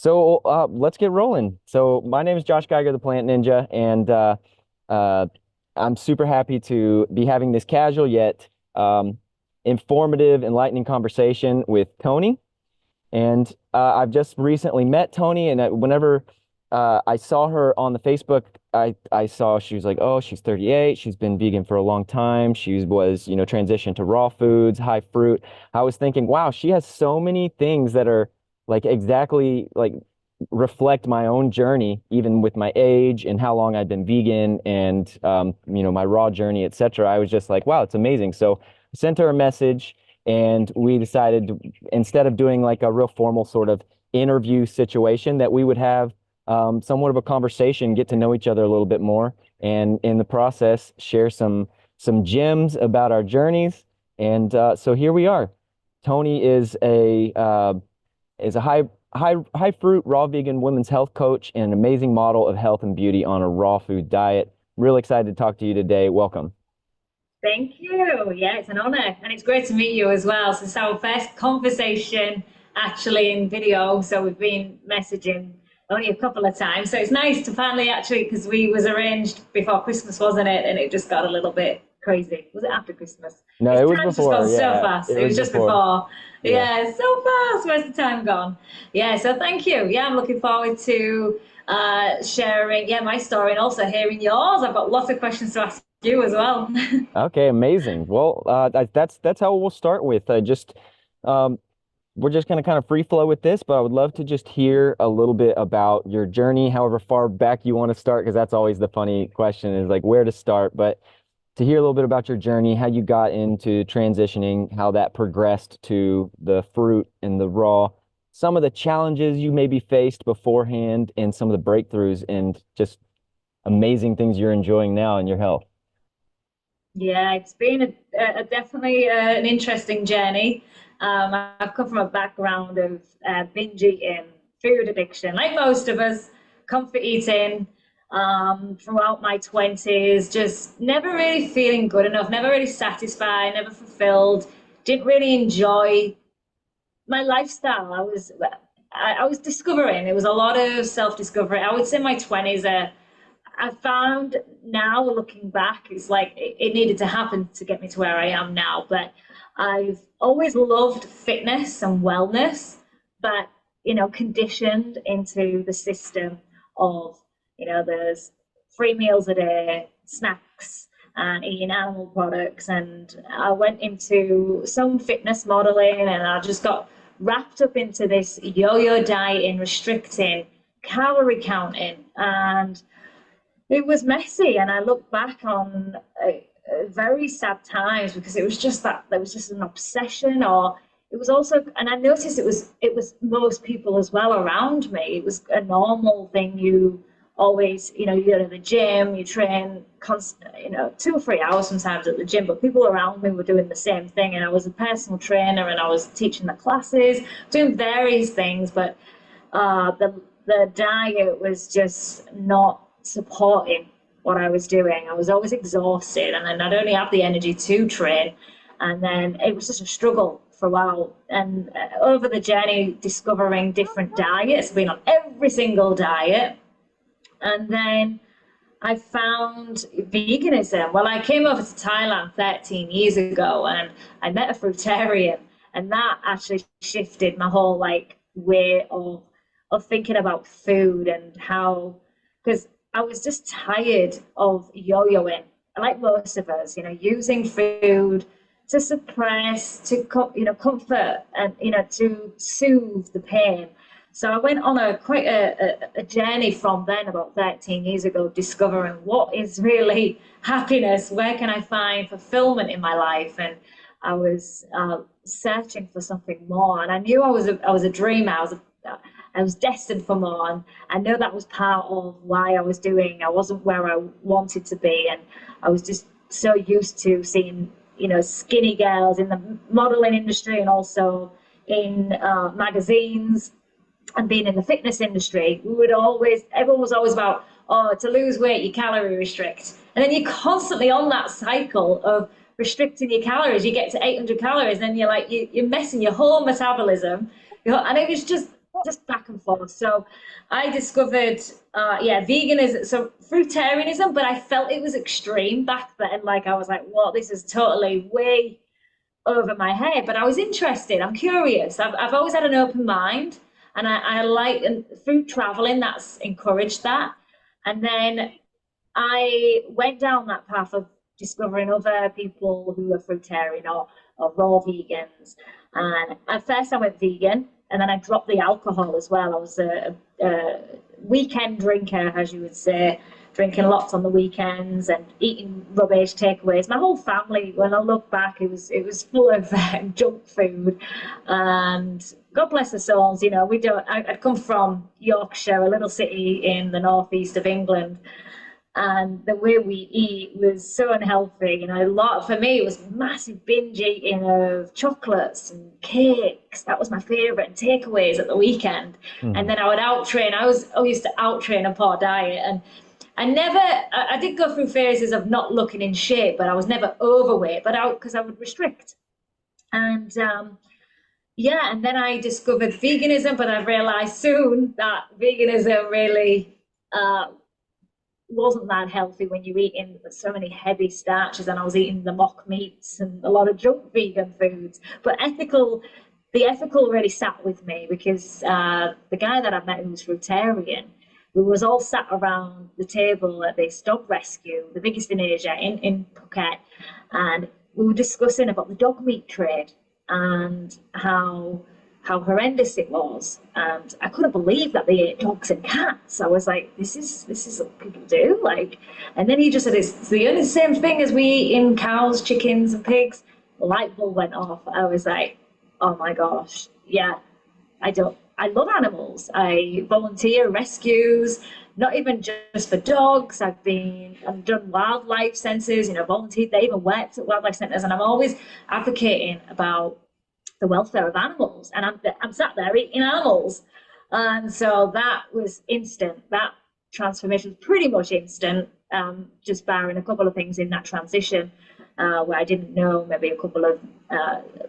Let's get rolling. So my name is Josh Geiger, the Plant Ninja, and uh, I'm super happy to be having this casual yet informative, enlightening conversation with Toni. And I've just recently met Toni, and whenever I saw her on the Facebook, I saw she was like, oh, she's 38. She's been vegan for a long time. She was, transitioned to raw foods, high fruit. I was thinking, wow, she has so many things that are like exactly like reflect my own journey, even with my age and how long I've been vegan and my raw journey, etc. I was just like, wow, it's amazing. So I sent her a message and we decided instead of doing like a real formal sort of interview situation that we would have somewhat of a conversation, get to know each other a little bit more, and in the process share some gems about our journeys. And so here we are. Toni is a high fruit raw vegan women's health coach and an amazing model of health and beauty on a raw food diet. Real excited to talk to you today. Welcome. Thank you. Yeah, it's an honor. And it's great to meet you as well. So it's our first conversation actually in video. So we've been messaging only a couple of times. So it's nice to finally actually, because we was arranged before Christmas, wasn't it? And it just got a little bit crazy. Was it after Christmas? No, It's it was time's just gone before. so Yeah, fast. it It was was just before. before. Yeah. Yeah, so fast. Where's the time gone? Yeah, so thank you. Yeah, I'm looking forward to sharing, yeah, my story and also hearing yours. I've got lots of questions to ask you as well. Okay, amazing. Well, that's how we'll start with. Um, we're just gonna kind of free flow with this, but I would love to just hear a little bit about your journey, however far back you want to start, because that's always the funny question is like where to start. But to hear a little bit about your journey, how you got into transitioning, how that progressed to the fruit and the raw, some of the challenges you maybe faced beforehand, and some of the breakthroughs and just amazing things you're enjoying now in your health. Yeah, it's been definitely an interesting journey. I've come from a background of binge eating, food addiction, like most of us, comfort eating throughout my 20s, just never really feeling good enough, never really satisfied, never fulfilled, didn't really enjoy my lifestyle. I was discovering. It was a lot of self-discovery. I would say my 20s I found now looking back, it's like it needed to happen to get me to where I am now. But I've always loved fitness and wellness, but conditioned into the system of, there's 3 meals a day, snacks, and eating animal products. And I went into some fitness modeling and I just got wrapped up into this yo-yo dieting, restricting, calorie counting, and it was messy. And I look back on very sad times because it was just that there was just an obsession, or it was also, and I noticed it was most people as well around me. It was a normal thing. You always, you go to the gym, you train constant, 2 or 3 hours sometimes at the gym, but people around me were doing the same thing. And I was a personal trainer and I was teaching the classes, doing various things, but the diet was just not supporting what I was doing. I was always exhausted, and then I'd only have the energy to train. And then it was just a struggle for a while. And over the journey, discovering different diets, being on every single diet. And then I found veganism. Well, I came over to Thailand 13 years ago and I met a fruitarian, and that actually shifted my whole like way of thinking about food and how, because I was just tired of yo-yoing, like most of us, using food to suppress, to comfort, and to soothe the pain. So I went on quite a journey from then, about 13 years ago, discovering what is really happiness, where can I find fulfillment in my life, and I was searching for something more. And I knew I was a dreamer. I was destined for more, and I know that was part of why I was doing. I wasn't where I wanted to be, and I was just so used to seeing, skinny girls in the modeling industry and also in magazines, and being in the fitness industry. Everyone was always about, oh, to lose weight, you calorie restrict, and then you're constantly on that cycle of restricting your calories. You get to 800 calories, then you're like you're messing your whole metabolism, and it was just just back and forth. So I discovered, veganism, so fruitarianism, but I felt it was extreme back then. Like I was like, "What? This is totally way over my head." But I was interested. I'm curious. I've always had an open mind, and I like and through traveling that's encouraged that. And then I went down that path of discovering other people who are fruitarian or raw vegans. And at first I went vegan, and then I dropped the alcohol as well. I was a weekend drinker, as you would say, drinking lots on the weekends and eating rubbish takeaways. My whole family, when I look back, it was full of junk food. And God bless the souls, we don't. I come from Yorkshire, a little city in the northeast of England, and the way we eat was so unhealthy. A lot for me it was massive binge eating of chocolates and cakes. That was my favorite, and takeaways at the weekend. And Hmm. then I would out train. I used to out train a poor diet, and I did go through phases of not looking in shape, but I was never overweight, but out because I would restrict. And and then I discovered veganism, but I realized soon that veganism really uh, wasn't that healthy when you're eating so many heavy starches, and I was eating the mock meats and a lot of junk vegan foods. But the ethical really sat with me because the guy that I met who was fruitarian, we was all sat around the table at this dog rescue, the biggest in Asia, in Phuket, and we were discussing about the dog meat trade and how horrendous it was, and I couldn't believe that they ate dogs and cats. I was like, this is what people do, like. And then he just said, it's the only same thing as we eat in cows, chickens, and pigs. The light bulb went off. I was like, oh my gosh, yeah, I love animals. I volunteer rescues, not even just for dogs. I've done wildlife centres, volunteered. They even worked at wildlife centres, and I'm always advocating about the welfare of animals. And I'm sat there eating animals. And so that was instant. That transformation was pretty much instant, just barring a couple of things in that transition where I didn't know, maybe a couple of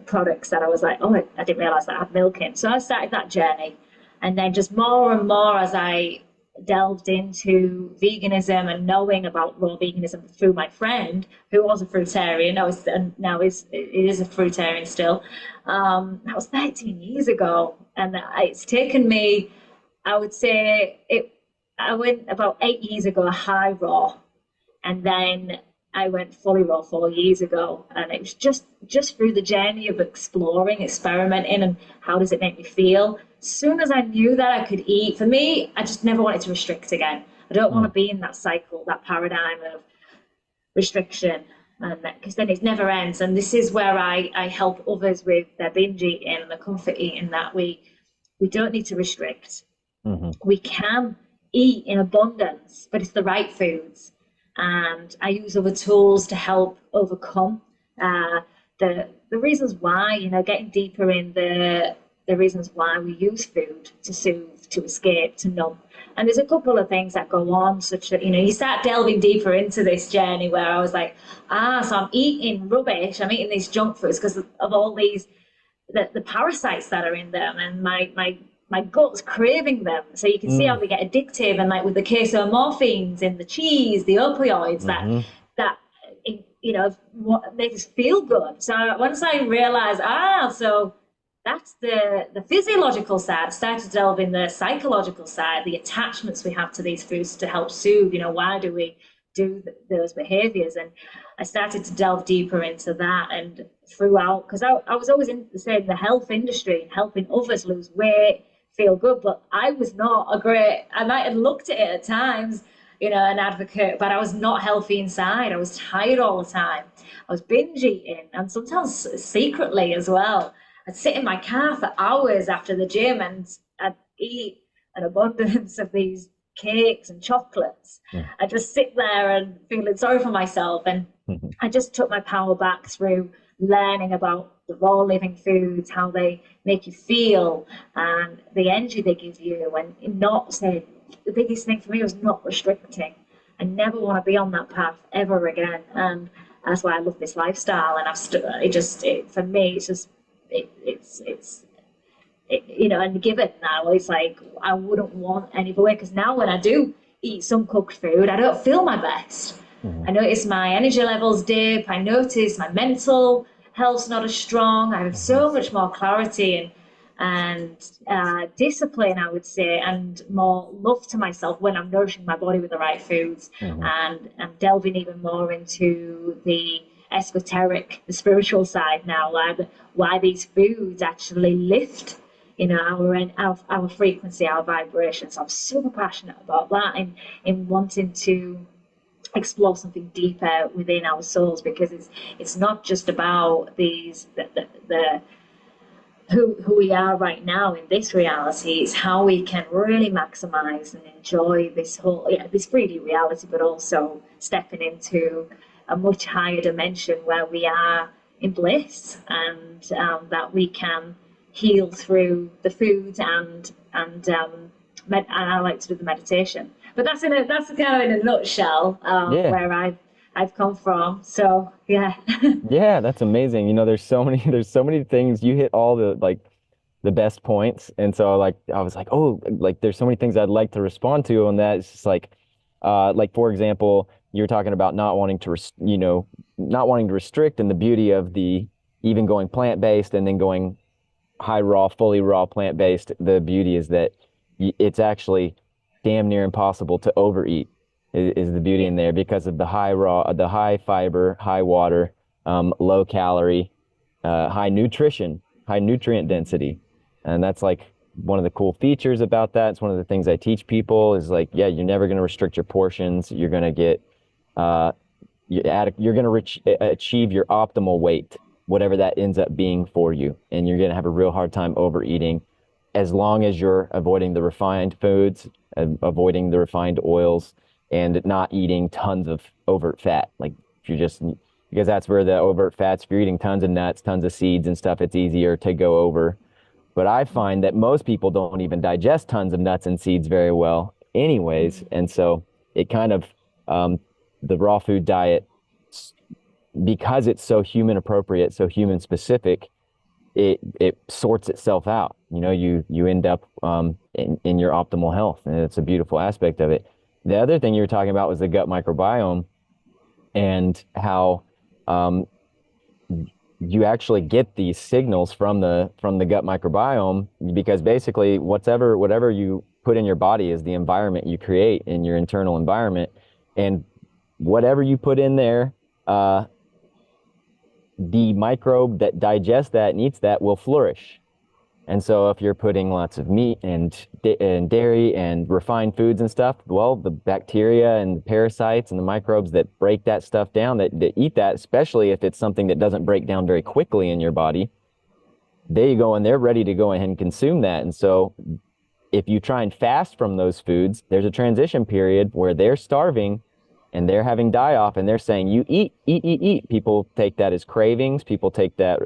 products that I was like, oh, I didn't realize that I had milk in. So I started that journey. And then just more and more as I delved into veganism and knowing about raw veganism through my friend who was a fruitarian, now is a fruitarian still. That was 13 years ago, and it's taken me, I would say it. I went about 8 years ago high raw, and then I went fully raw 4 years ago, and it was just through the journey of exploring, experimenting, and how does it make me feel. As soon as I knew that I could eat, for me, I just never wanted to restrict again. I don't want to be in that cycle, that paradigm of restriction, and because then it never ends. And this is where I help others with their binge eating and the comfort eating, that we don't need to restrict. Hmm. We can eat in abundance, but it's the right foods. And I use other tools to help overcome the reasons why, getting deeper in the reasons why we use food to soothe, to escape, to numb. And there's a couple of things that go on, such that, you start delving deeper into this journey where I was like, so I'm eating rubbish, I'm eating these junk foods because of all these, the parasites that are in them, and my gut's craving them. So you can see how Mm. they get addictive, and like with the queso morphines in the cheese, the opioids Hmm. that what makes us feel good. So once I realized, so that's the physiological side. I started to delve in the psychological side, the attachments we have to these foods to help soothe. Why do we do those behaviors? And I started to delve deeper into that, and throughout, because I was always in the health industry, helping others lose weight, feel good, but I was not I might have looked at it at times, an advocate, but I was not healthy inside. I was tired all the time. I was binge eating, and sometimes secretly as well. I'd sit in my car for hours after the gym, and I'd eat an abundance of these cakes and chocolates. Mm. I'd just sit there and feeling sorry for myself. And I just took my power back through learning about the raw living foods, how they make you feel, and the energy they give you, and not saying, the biggest thing for me was not restricting. I never want to be on that path ever again, and that's why I love this lifestyle. And for me, it's just it's and given now, it's like I wouldn't want any other way because now when I do eat some cooked food, I don't feel my best. Mhm. I notice my energy levels dip. I notice my mental health's not as strong. I have Mhm. so much more clarity and discipline, I would say, and more love to myself when I'm nourishing my body with the right foods. Mhm. And I'm delving even more into the esoteric, the spiritual side now, like why these foods actually lift, our frequency, our vibrations. So I'm super passionate about that and in wanting to explore something deeper within our souls because it's not just about the who we are right now in this reality. It's how we can really maximize and enjoy this whole this 3D reality, but also stepping into a much higher dimension where we are in bliss and that we can heal through the food and I like to do the meditation. But that's kind of in a nutshell Yeah. where I've come from. So yeah. Yeah, that's amazing. There's so many there's so many things. You hit all the best points. And so like I was like, oh, like there's so many things I'd like to respond to on that. It's just like for example, you're talking about not wanting to not wanting to restrict, and the beauty of the even going plant-based and then going high raw, fully raw plant-based. The beauty is that it's actually damn near impossible to overeat is the beauty Yeah. in there because of the high raw, the high fiber, high water, low calorie, high nutrition, high nutrient density. And that's like one of the cool features about that. It's one of the things I teach people is like, yeah, you're never going to restrict your portions. You're going to get, uh, you're going to achieve your optimal weight, whatever that ends up being for you. And you're going to have a real hard time overeating as long as you're avoiding the refined foods, avoiding the refined oils, and not eating tons of overt fat. Like if you just, because that's where the overt fats, if you're eating tons of nuts, tons of seeds and stuff, it's easier to go over. But I find that most people don't even digest tons of nuts and seeds very well, anyways. And so it kind of, um, the raw food diet, because it's so human appropriate, so human specific, it sorts itself out. You end up in your optimal health, and it's a beautiful aspect of it. The other thing you were talking about was the gut microbiome and how um, you actually get these signals from the gut microbiome because basically whatever you put in your body is the environment you create in your internal environment, and whatever you put in there, uh, the microbe that digests that and eats that will flourish. And so if you're putting lots of meat and dairy and refined foods and stuff, well, the bacteria and the parasites and the microbes that break that stuff down, that eat that, especially if it's something that doesn't break down very quickly in your body, there you go, and they're ready to go ahead and consume that. And so if you try and fast from those foods, there's a transition period where they're starving and they're having die off and they're saying, you eat, eat, eat, eat. People take that as cravings. People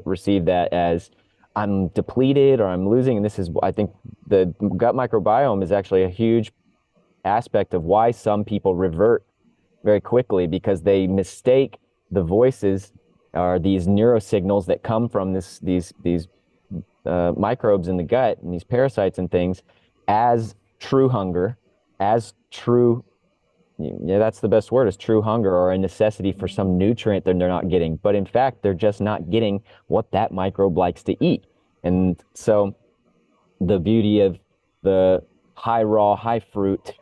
receive that as I'm depleted or I'm losing. And this is, I think the gut microbiome is actually a huge aspect of why some people revert very quickly because they mistake the voices or these neurosignals that come from these microbes in the gut and these parasites and things as true hunger, as true, yeah, that's the best word, is true hunger or a necessity for some nutrient that they're not getting. But in fact, they're just not getting what that microbe likes to eat. And so the beauty of the high raw, high fruit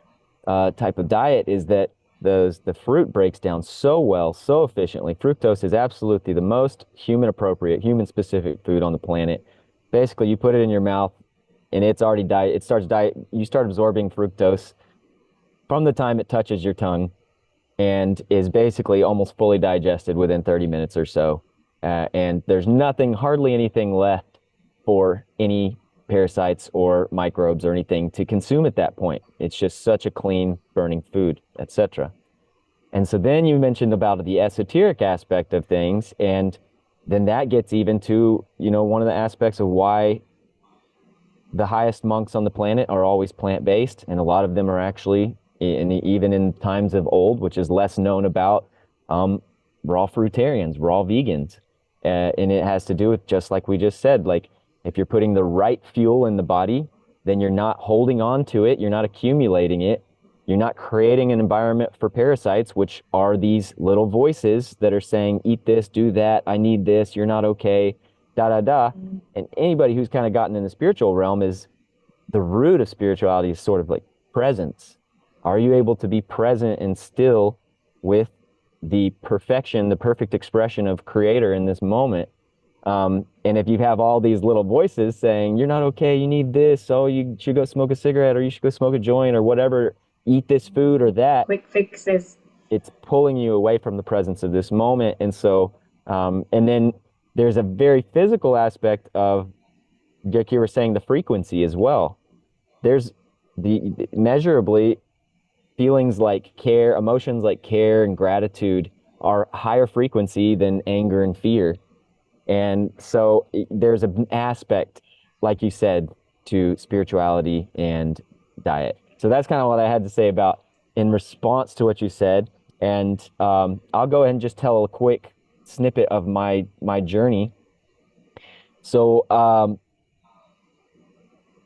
type of diet is that the fruit breaks down so well, so efficiently. Fructose is absolutely the most human appropriate, human specific food on the planet. Basically, you put it in your mouth and it's already you start absorbing fructose from the time it touches your tongue and is basically almost fully digested within 30 minutes or so. And there's hardly anything left for any parasites or microbes or anything to consume at that point. It's just such a clean burning food, etc. And so then you mentioned about the esoteric aspect of things, and then that gets even to, one of the aspects of why the highest monks on the planet are always plant-based, and a lot of them are actually, even in times of old, which is less known about, raw fruitarians, raw vegans. And it has to do with, just like we just said, like If you're putting the right fuel in the body, then you're not holding on to it, you're not accumulating it, you're not creating an environment for parasites, which are these little voices that are saying, eat this, do that, I need this, you're not okay, da da da. And anybody who's kind of gotten in the spiritual realm is the root of spirituality is sort of like presence. Are you able to be present and still with the perfection, the perfect expression of creator in this moment? And if you have all these little voices saying, you're not okay, you need this, oh, you should go smoke a cigarette, or you should go smoke a joint, or whatever, eat this food or that, Quick fixes. it's pulling you away from the presence of this moment. And so, and then there's a very physical aspect of, like you were saying, the frequency as well. There's the measurably feelings like care, emotions like care and gratitude are higher frequency than anger and fear. And so there's an aspect, like you said, to spirituality and diet. So that's kind of what I had to say about in response to what you said. And I'll go ahead and just tell a quick snippet of my journey. So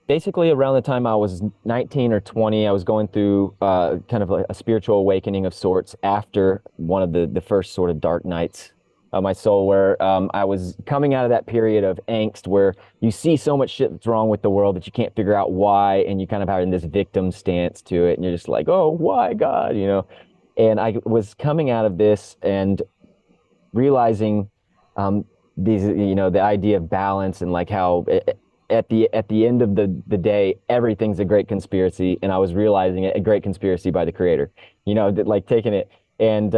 basically around the time I was 19 or 20, I was going through kind of a spiritual awakening of sorts after one of the first sort of dark nights of my soul, where I was coming out of that period of angst where you see so much shit that's wrong with the world that you can't figure out why, and you kind of have this victim stance to it, and you're just like, oh, why God, you know? And I was coming out of this and realizing these, you know, the idea of balance and like how at the end of the day, everything's a great conspiracy, and I was realizing it a great conspiracy by the creator, you know, that like taking it and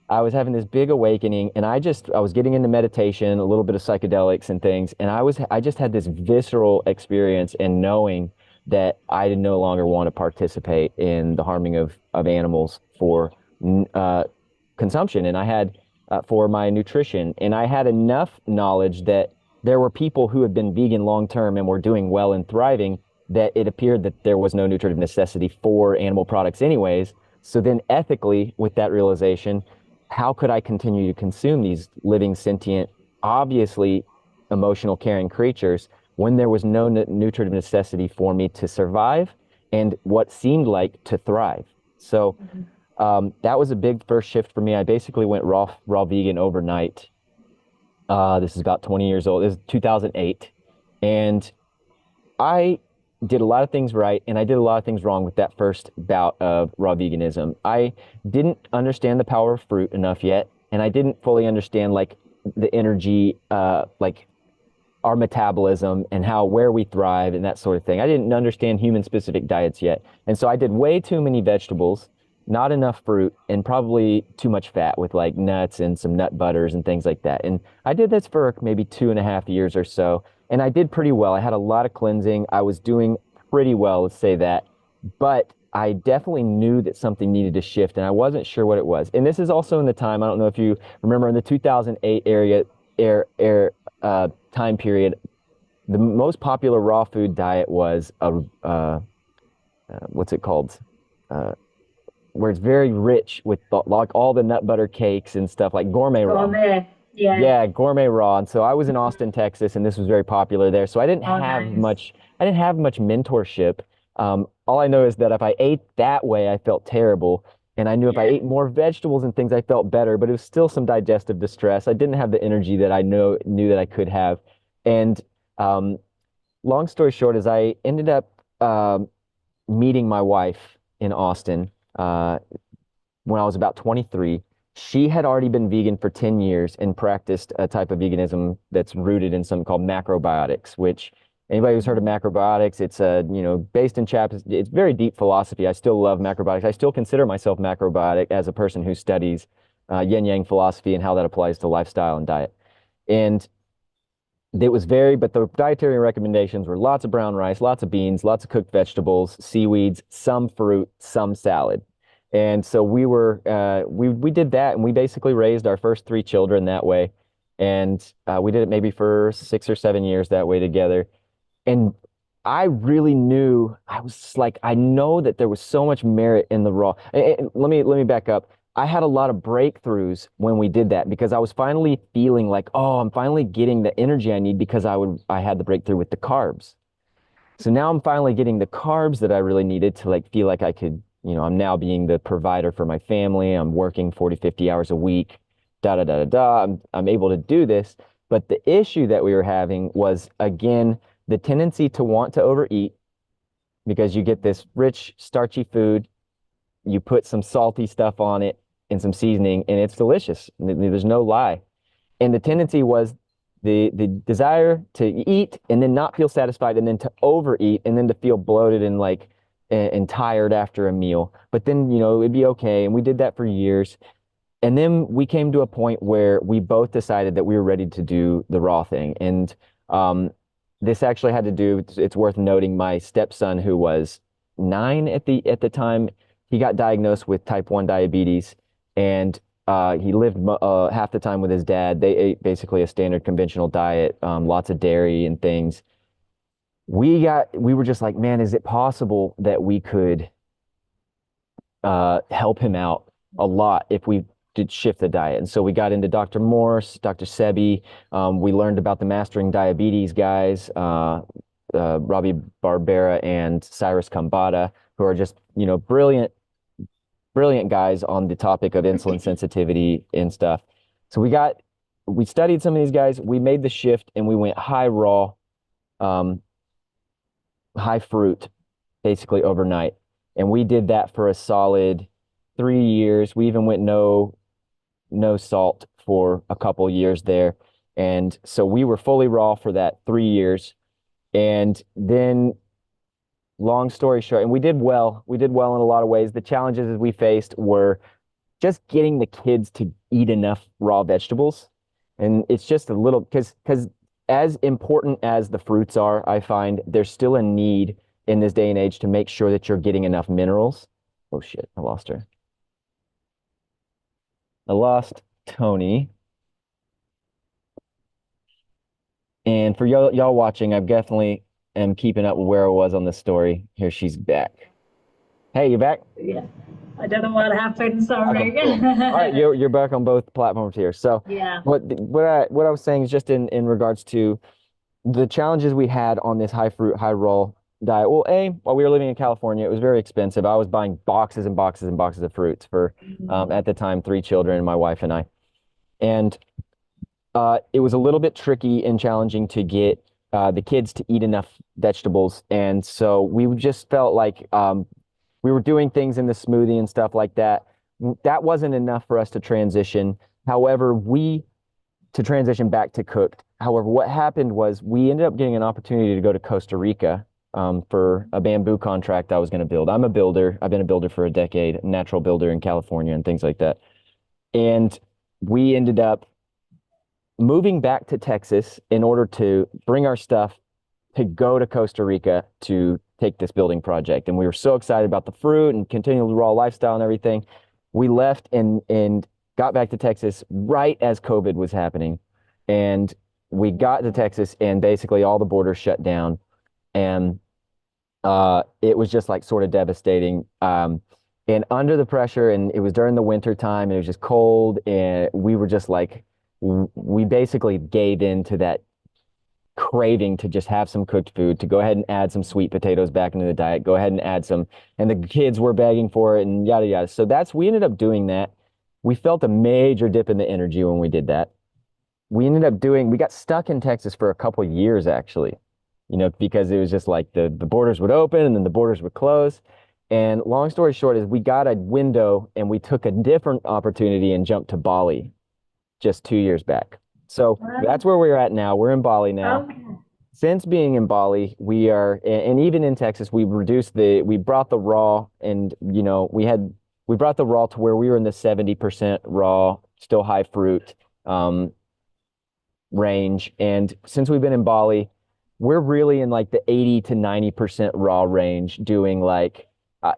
I was having this big awakening, and I was getting into meditation, a little bit of psychedelics and things, and I just had this visceral experience in knowing that I did no longer want to participate in the harming of animals for consumption, and I had for my nutrition, and I had enough knowledge that there were people who had been vegan long term and were doing well and thriving, that it appeared that there was no nutritive necessity for animal products anyways. So then ethically, with that realization, how could I continue to consume these living, sentient, obviously emotional, caring creatures when there was no nutritive necessity for me to survive and what seemed like to thrive? So that was a big first shift for me. I basically went raw vegan overnight. This is about 20 years old. This is 2008. And I did a lot of things right, and I did a lot of things wrong with that first bout of raw veganism. I didn't understand the power of fruit enough yet, and I didn't fully understand like the energy, like our metabolism and how where we thrive and that sort of thing. I didn't understand human specific diets yet. And so I did way too many vegetables, not enough fruit, and probably too much fat with like nuts and some nut butters and things like that. And I did this for maybe 2.5 years or so. And I did pretty well. I had a lot of cleansing. I was doing pretty well, let's say that. But I definitely knew that something needed to shift, and I wasn't sure what it was. And this is also in the time, I don't know if you remember, in the 2008 time period, the most popular raw food diet was what's it called? Where it's very rich with like all the nut butter cakes and stuff, like gourmet raw. Gourmet. Yeah. Yeah, gourmet raw. And so I was in Austin, Texas, and this was very popular there. So Oh, nice. I didn't have much mentorship. All I know is that if I ate that way, I felt terrible. And I knew if I Yeah. ate more vegetables and things, I felt better, but it was still some digestive distress. I didn't have the energy that I knew that I could have. And um, long story short is I ended up meeting my wife in Austin when I was about 23. She had already been vegan for 10 years and practiced a type of veganism that's rooted in something called macrobiotics, which anybody who's heard of macrobiotics, it's based in chapters, it's very deep philosophy. I still love macrobiotics. I still consider myself macrobiotic as a person who studies yin yang philosophy and how that applies to lifestyle and diet. And but the dietary recommendations were lots of brown rice, lots of beans, lots of cooked vegetables, seaweeds, some fruit, some salad. And so we did that, and we basically raised our first three children that way. And we did it maybe for 6 or 7 years that way together. And I really knew, I was just like, I know that there was so much merit in the raw. And let me back up. I had a lot of breakthroughs when we did that because I was finally feeling like, oh, I'm finally getting the energy I need because I had the breakthrough with the carbs. So now I'm finally getting the carbs that I really needed to like feel like I could, I'm now being the provider for my family. I'm working 40, 50 hours a week, da da da da da. I'm able to do this. But the issue that we were having was again the tendency to want to overeat because you get this rich, starchy food, you put some salty stuff on it and some seasoning, and it's delicious. There's no lie. And the tendency was the desire to eat and then not feel satisfied and then to overeat and then to feel bloated and like and tired after a meal. But then, it'd be okay. And we did that for years. And then we came to a point where we both decided that we were ready to do the raw thing. And this actually had to do, it's worth noting, my stepson, who was 9 at the time, he got diagnosed with type 1 diabetes, and he lived half the time with his dad. They ate basically a standard conventional diet, lots of dairy and things. We were just like, man, is it possible that we could help him out a lot if we did shift the diet? And so we got into Dr. Morse, Dr. Sebi. We learned about the Mastering Diabetes guys, Robbie Barbera and Cyrus Kambata, who are just, brilliant, brilliant guys on the topic of insulin sensitivity and stuff. So we studied some of these guys. We made the shift and we went high raw, um, high fruit, basically overnight. And we did that for a solid 3 years. We even went no salt for a couple years there. And so we were fully raw for that 3 years. And then long story short, and we did well. We did well in a lot of ways. The challenges we faced were just getting the kids to eat enough raw vegetables. And it's just a little because as important as the fruits are, I find there's still a need in this day and age to make sure that you're getting enough minerals. Oh shit, I lost her. I lost Toni. And for y'all watching, I definitely am keeping up with where I was on this story. Here she's back. Hey, you back? Yeah. I don't know what happened. Okay, Sorry. cool. All right, you're back on both platforms here. So Yeah. what I was saying is just in regards to the challenges we had on this high fruit, high roll diet. Well, while we were living in California, it was very expensive. I was buying boxes and boxes and boxes of fruits for Mhm. at the time 3 children, my wife and I. And it was a little bit tricky and challenging to get the kids to eat enough vegetables. And so we just felt like we were doing things in the smoothie and stuff like that. That wasn't enough for us to transition. However, to transition back to cooked. However, what happened was we ended up getting an opportunity to go to Costa Rica for a bamboo contract I was going to build. I'm a builder. I've been a builder for a decade, a natural builder in California and things like that. And we ended up moving back to Texas in order to bring our stuff to go to Costa Rica to take this building project. And we were so excited about the fruit and continue the raw lifestyle and everything. We left and got back to Texas right as COVID was happening. And we got to Texas and basically all the borders shut down. And it was just like sort of devastating. And under the pressure, and it was during the winter time, and it was just cold, and we were just like, we basically gave in to that craving to just have some cooked food, to go ahead and add some sweet potatoes back into the diet, go ahead and add some, and the kids were begging for it and yada yada. So we ended up doing that. We felt a major dip in the energy when we did that. We got stuck in Texas for a couple years actually, because it was just like the borders would open and then the borders would close. And long story short is we got a window and we took a different opportunity and jumped to Bali just 2 years back. So that's where we're at now. We're in Bali now. Okay. Since being in Bali, we are, and even in Texas, we brought the raw and, we brought the raw to where we were in the 70% raw, still high fruit, range. And since we've been in Bali, we're really in like the 80 to 90% raw range, doing like,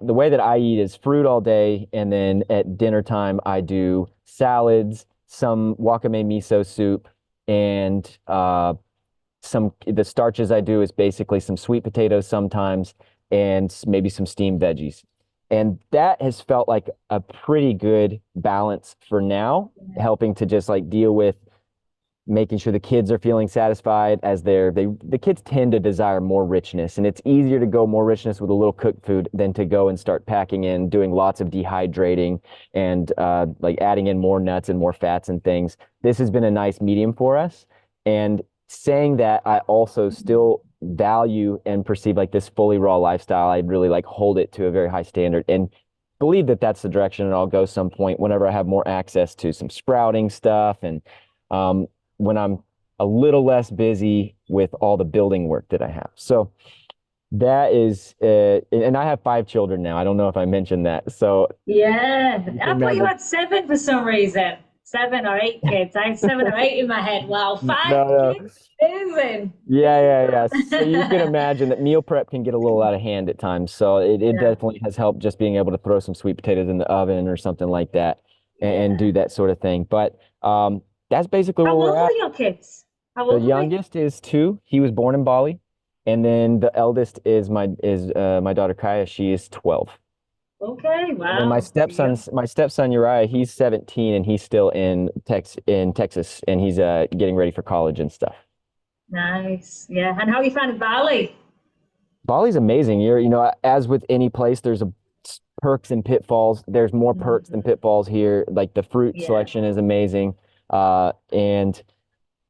the way that I eat is fruit all day. And then at dinner time, I do salads, some wakame miso soup, and the starches I do is basically some sweet potatoes sometimes, and maybe some steamed veggies. And that has felt like a pretty good balance for now, helping to just like deal with making sure the kids are feeling satisfied as the kids tend to desire more richness, and it's easier to go more richness with a little cooked food than to go and start packing in doing lots of dehydrating and like adding in more nuts and more fats and things. This has been a nice medium for us, and saying that, I also still value and perceive like this fully raw lifestyle. I really like hold it to a very high standard and believe that that's the direction I'll go some point whenever I have more access to some sprouting stuff and um, when I'm a little less busy with all the building work that I have. So that is, and I have 5 children now. I don't know if I mentioned that. So Yeah, you can I thought you imagine. had seven for some reason. 7 or 8 kids. I had 7 or 8 in my head. Wow, five No, kids? no. Amazing. Yeah, yeah, yeah. So you can Yeah. imagine that meal prep can get a little out of hand at times. So it Yeah. definitely has helped just being able to throw some sweet potatoes in the oven or something like that and Yeah. do that sort of thing. But that's basically where How we're old are at. your kids? How The old are they? youngest is 2. He was born in Bali. And then the eldest is my daughter Kaya. She is 12. Okay, And then wow. Yeah. my stepson Uriah, he's 17 and he's still in Texas and he's getting ready for college and stuff. Nice. Yeah. And how are you finding Bali? Bali's amazing. As with any place, there's perks and pitfalls. There's more perks than Mhm. pitfalls here. Like the fruit Yeah. selection is amazing. And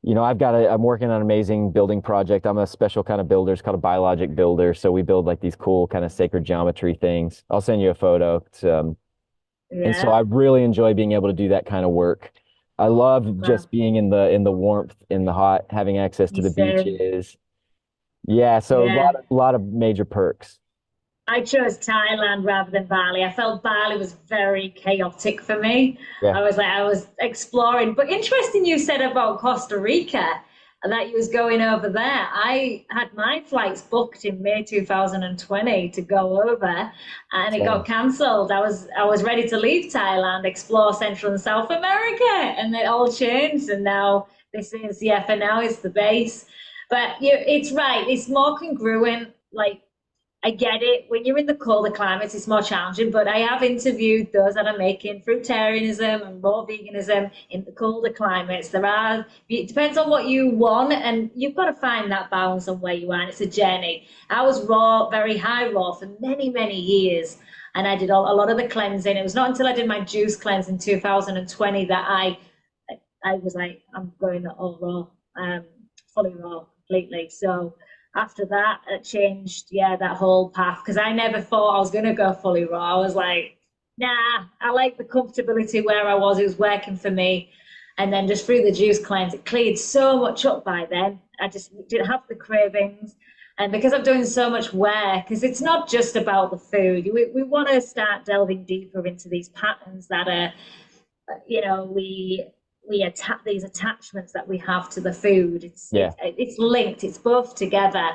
I'm working on an amazing building project. I'm a special kind of builder. It's called a biologic builder. So we build like these cool kind of sacred geometry things. I'll send you a photo. And so Yeah. I really enjoy being able to do that kind of work. I love Wow. just being in the warmth, in the hot, having access to You the said, beaches. Yeah, so a lot yeah. of, lot of major perks. I chose Thailand rather than Bali. I felt Bali was very chaotic for me. Yeah. I was exploring. But interesting you said about Costa Rica that you was going over there. I had my flights booked in May 2020 to go over and it got Same. cancelled. I was ready to leave Thailand, explore Central and South America, and it all changed and now this is yeah, for now it's the base. But it's right, it's more congruent, like I get it. When you're in the colder climates, it's more challenging. But I have interviewed those that are making fruitarianism and raw veganism in the colder climates. It depends on what you want, and you've got to find that balance on where you are. And it's a journey. I was raw, very high raw for many, many years. And I did a lot of the cleansing. It was not until I did my juice cleanse in 2020 that I was like, I'm going all raw, fully raw, completely. So after that, it changed, yeah, that whole path because I never thought I was going to go fully raw. I was like, nah, I like the comfortability where I was. It was working for me. And then just through the juice cleanse, it cleared so much up by then. I just didn't have the cravings. And because I'm doing so much work, because it's not just about the food, we want to start delving deeper into these patterns that are we attack these attachments that we have to the food. Yeah. It's linked, it's both together,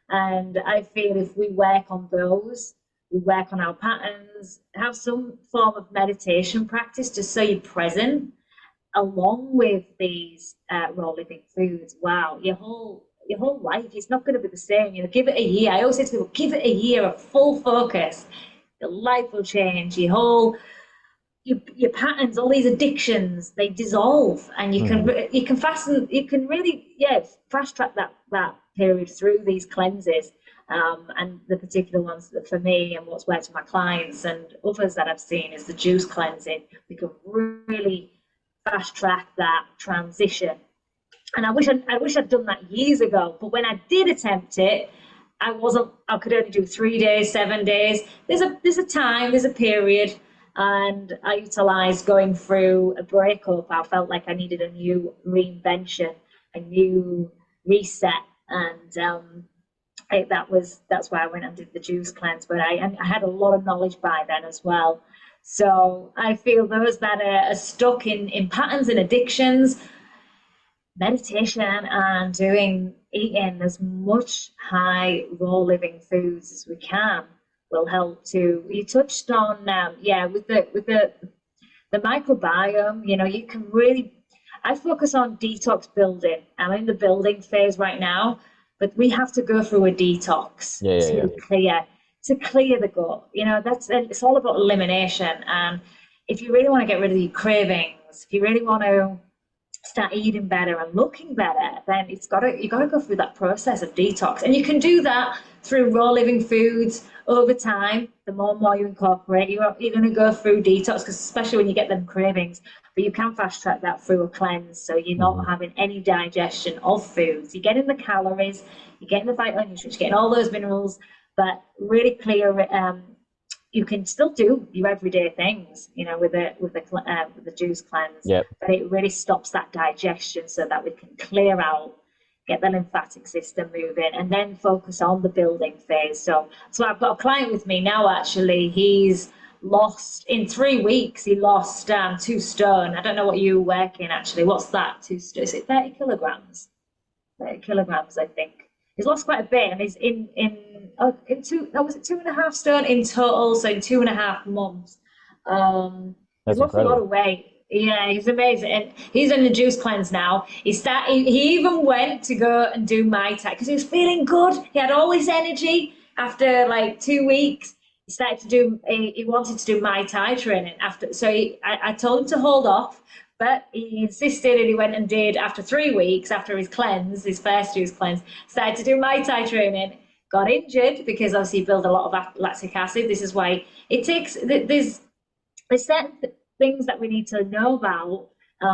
and I feel if we work on those, we work on our patterns, have some form of meditation practice just so you're present along with these raw living foods. Wow, your whole life is not going to be the same. Give it a year. I always say to people, give it a year of full focus, your life will change. Your patterns, all these addictions, they dissolve, and Hmm. you can really fast track that period through these cleanses, and the particular ones that for me and what's worked for my clients and others that I've seen is the juice cleansing. We can really fast track that transition, and I wish I'd done that years ago. But when I did attempt it, I wasn't. I could only do 3 days, 7 days. There's a time, there's a period, and I utilised going through a breakup. I felt like I needed a new reinvention, a new reset, and that's why I went and did the juice cleanse. But I had a lot of knowledge by then as well. So I feel those that are stuck in patterns and addictions, meditation and eating as much high raw living foods as we can will help to. You touched on with the microbiome. You can really. I focus on detox building. I'm in the building phase right now, but we have to go through a detox Yeah, yeah, yeah. to clear. to clear the gut. You know, that's it's all about elimination. And if you really want to get rid of your cravings, if you really want to start eating better and looking better, then you gotta go through that process of detox. And you can do that through raw living foods over time. The more and more you incorporate, you're gonna go through detox, because especially when you get them cravings. But you can fast track that through a cleanse, so you're not having any digestion of foods. You're getting the calories, you're getting the phytonutrients, you're getting all those minerals, but really clear. You can still do your everyday things, you know, with the juice cleanse, Yep. but it really stops that digestion so that we can clear out, get the lymphatic system moving, and then focus on the building phase. So I've got a client with me now. Actually, he's lost in 3 weeks. He lost 2 stone. I don't know what you were working actually. What's that? 2 stone? Is it 30 kilograms? 30 kilograms, I think. He's lost quite a bit, and he's in two. Was it 2.5 stone in total? So in 2.5 months, he's That's lost a lot incredible. of weight. Yeah, he's amazing, and he's on the juice cleanse now. He even went to go and do Mai Tai because he was feeling good. He had all his energy after like 2 weeks. He started to do. He wanted to do Mai Tai training after. So I told him to hold off. But he insisted, and he went and did after 3 weeks, after his cleanse, his first juice cleanse, started to do Muay Thai training, got injured because obviously he built a lot of lactic acid. This is why it takes, there's certain things that we need to know about.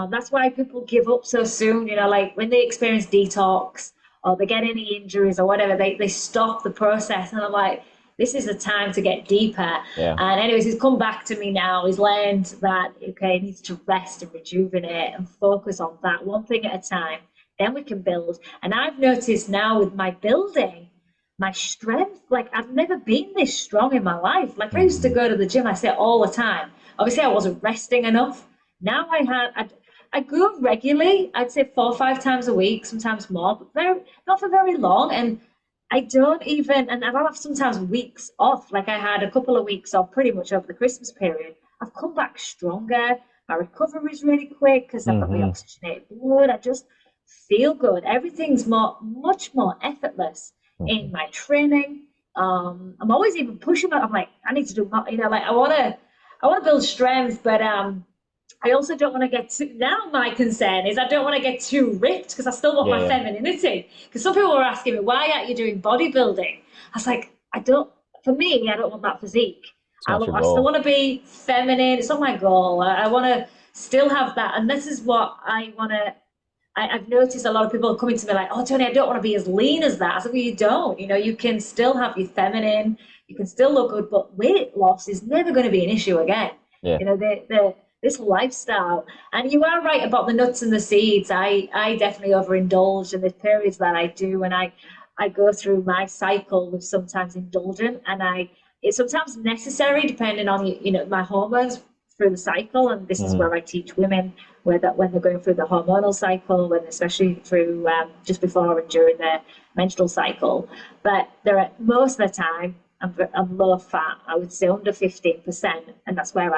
That's why people give up so soon, you know, like when they experience detox or they get any injuries or whatever, they stop the process. And I'm like, this is the time to get deeper. Yeah. And anyways, he's come back to me now. He's learned that, okay, he needs to rest and rejuvenate and focus on that one thing at a time. Then we can build. And I've noticed now with my building, my strength, like I've never been this strong in my life. Like I used to go to the gym, I say it all the time. Obviously, I wasn't resting enough. Now I go regularly. I'd say 4 or 5 times a week, sometimes more, but not for very long. And I don't even, and I'll have sometimes weeks off. Like I had a couple of weeks off pretty much over the Christmas period. I've come back stronger. My recovery is really quick because I've got the oxygenated blood. I just feel good. Everything's much more effortless in my training. I'm always even pushing my, I'm like, I need to do more, you know, like I want to build strength, but I also don't want to get too, now my concern is I don't want to get too ripped because I still want my femininity. Because some people were asking me, why aren't you doing bodybuilding? I was like, for me, I don't want that physique. I still want to be feminine. It's not my goal. I want to still have that. And this is what I want to, I've noticed a lot of people coming to me like, oh, Toni, I don't want to be as lean as that. I said, well, you don't. You know, you can still have your feminine, you can still look good, but weight loss is never going to be an issue again. Yeah. You know, this lifestyle. And you are right about the nuts and the seeds. I definitely overindulge, and there's periods that I do, and I go through my cycle with sometimes indulgent, and it's sometimes necessary depending on you know my hormones through the cycle. And this is where I teach women when they're going through the hormonal cycle, when especially through just before and during their menstrual cycle. But most of the time I'm low fat. I would say under 15%, and that's where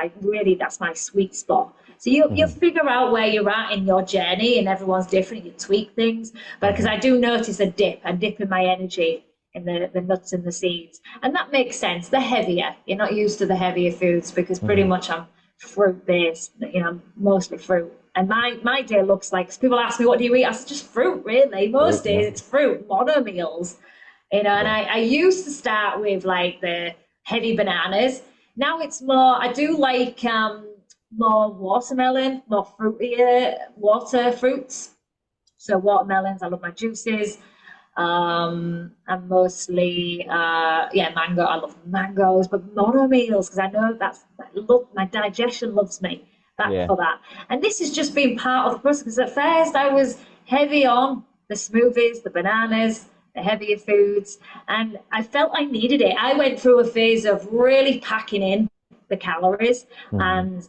that's my sweet spot. So you'll figure out where you're at in your journey, and everyone's different. You tweak things, but because I do notice a dip in my energy in the nuts and the seeds, and that makes sense. They're heavier. You're not used to the heavier foods because pretty much I'm fruit based. You know, I'm mostly fruit. And my day looks like, people ask me, what do you eat? I said, just fruit, really. Most days it's fruit, mono meals. You know, and I used to start with like the heavy bananas. Now it's more, I do like more watermelon, more fruitier water fruits. So watermelons, I love my juices. And mostly, mango. I love mangoes, but mono meals, because I know my digestion loves me for that. And this has just been part of the process, because at first I was heavy on the smoothies, the bananas, the heavier foods, and I felt I needed it. I went through a phase of really packing in the calories, and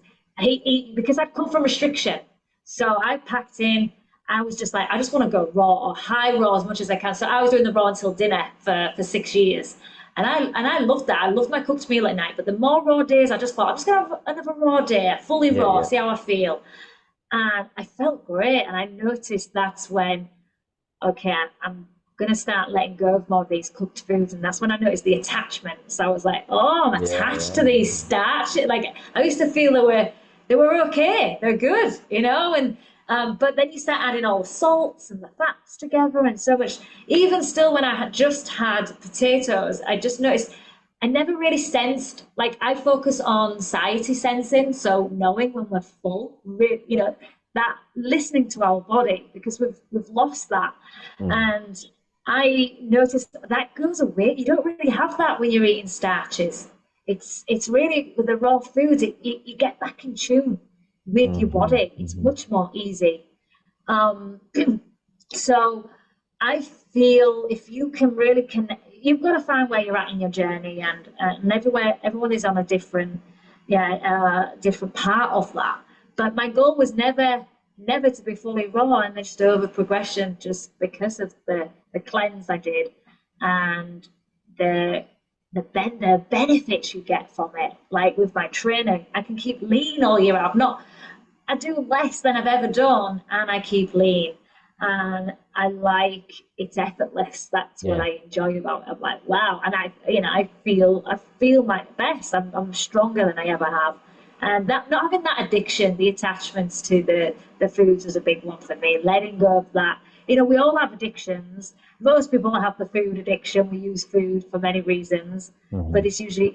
because I'd come from restriction. So I packed in, I was just like, I just want to go raw or high raw as much as I can. So I was doing the raw until dinner for 6 years. And I loved that. I loved my cooked meal at night. But the more raw days, I just thought, I'm just going to have another raw day, fully raw, see how I feel. And I felt great. And I noticed that's when, okay, going to start letting go of more of these cooked foods. And that's when I noticed the attachments. I was like, oh, I'm Yeah, attached yeah. to these starch. Like I used to feel they were okay, they're good, and but then you start adding all the salts and the fats together and so much. Even still, when I had just had potatoes, I just noticed I never really sensed, like I focus on satiety sensing, so knowing when we're full, that listening to our body because we've lost that. Mm, And I noticed that goes away. You don't really have that when you're eating starches. It's really with the raw foods, you get back in tune with your hmm body. It's hmm much more easy. Um, so I feel if you can really connect, you've got to find where you're at in your journey, and everyone is on a different, different part of that. But my goal was never to be fully raw and just over progression, just because of the cleanse I did and the the benefits you get from it. Like with my training, I can keep lean all year round. Not I do less than I've ever done, and I keep lean. And I like it's effortless. That's what Yeah. I enjoy about it. I'm like, wow, and I feel my best. I'm stronger than I ever have. And that not having that addiction, the attachments to the foods was a big one for me. Letting go of that. We all have addictions. Most people have the food addiction. We use food for many reasons, but hmm it's usually,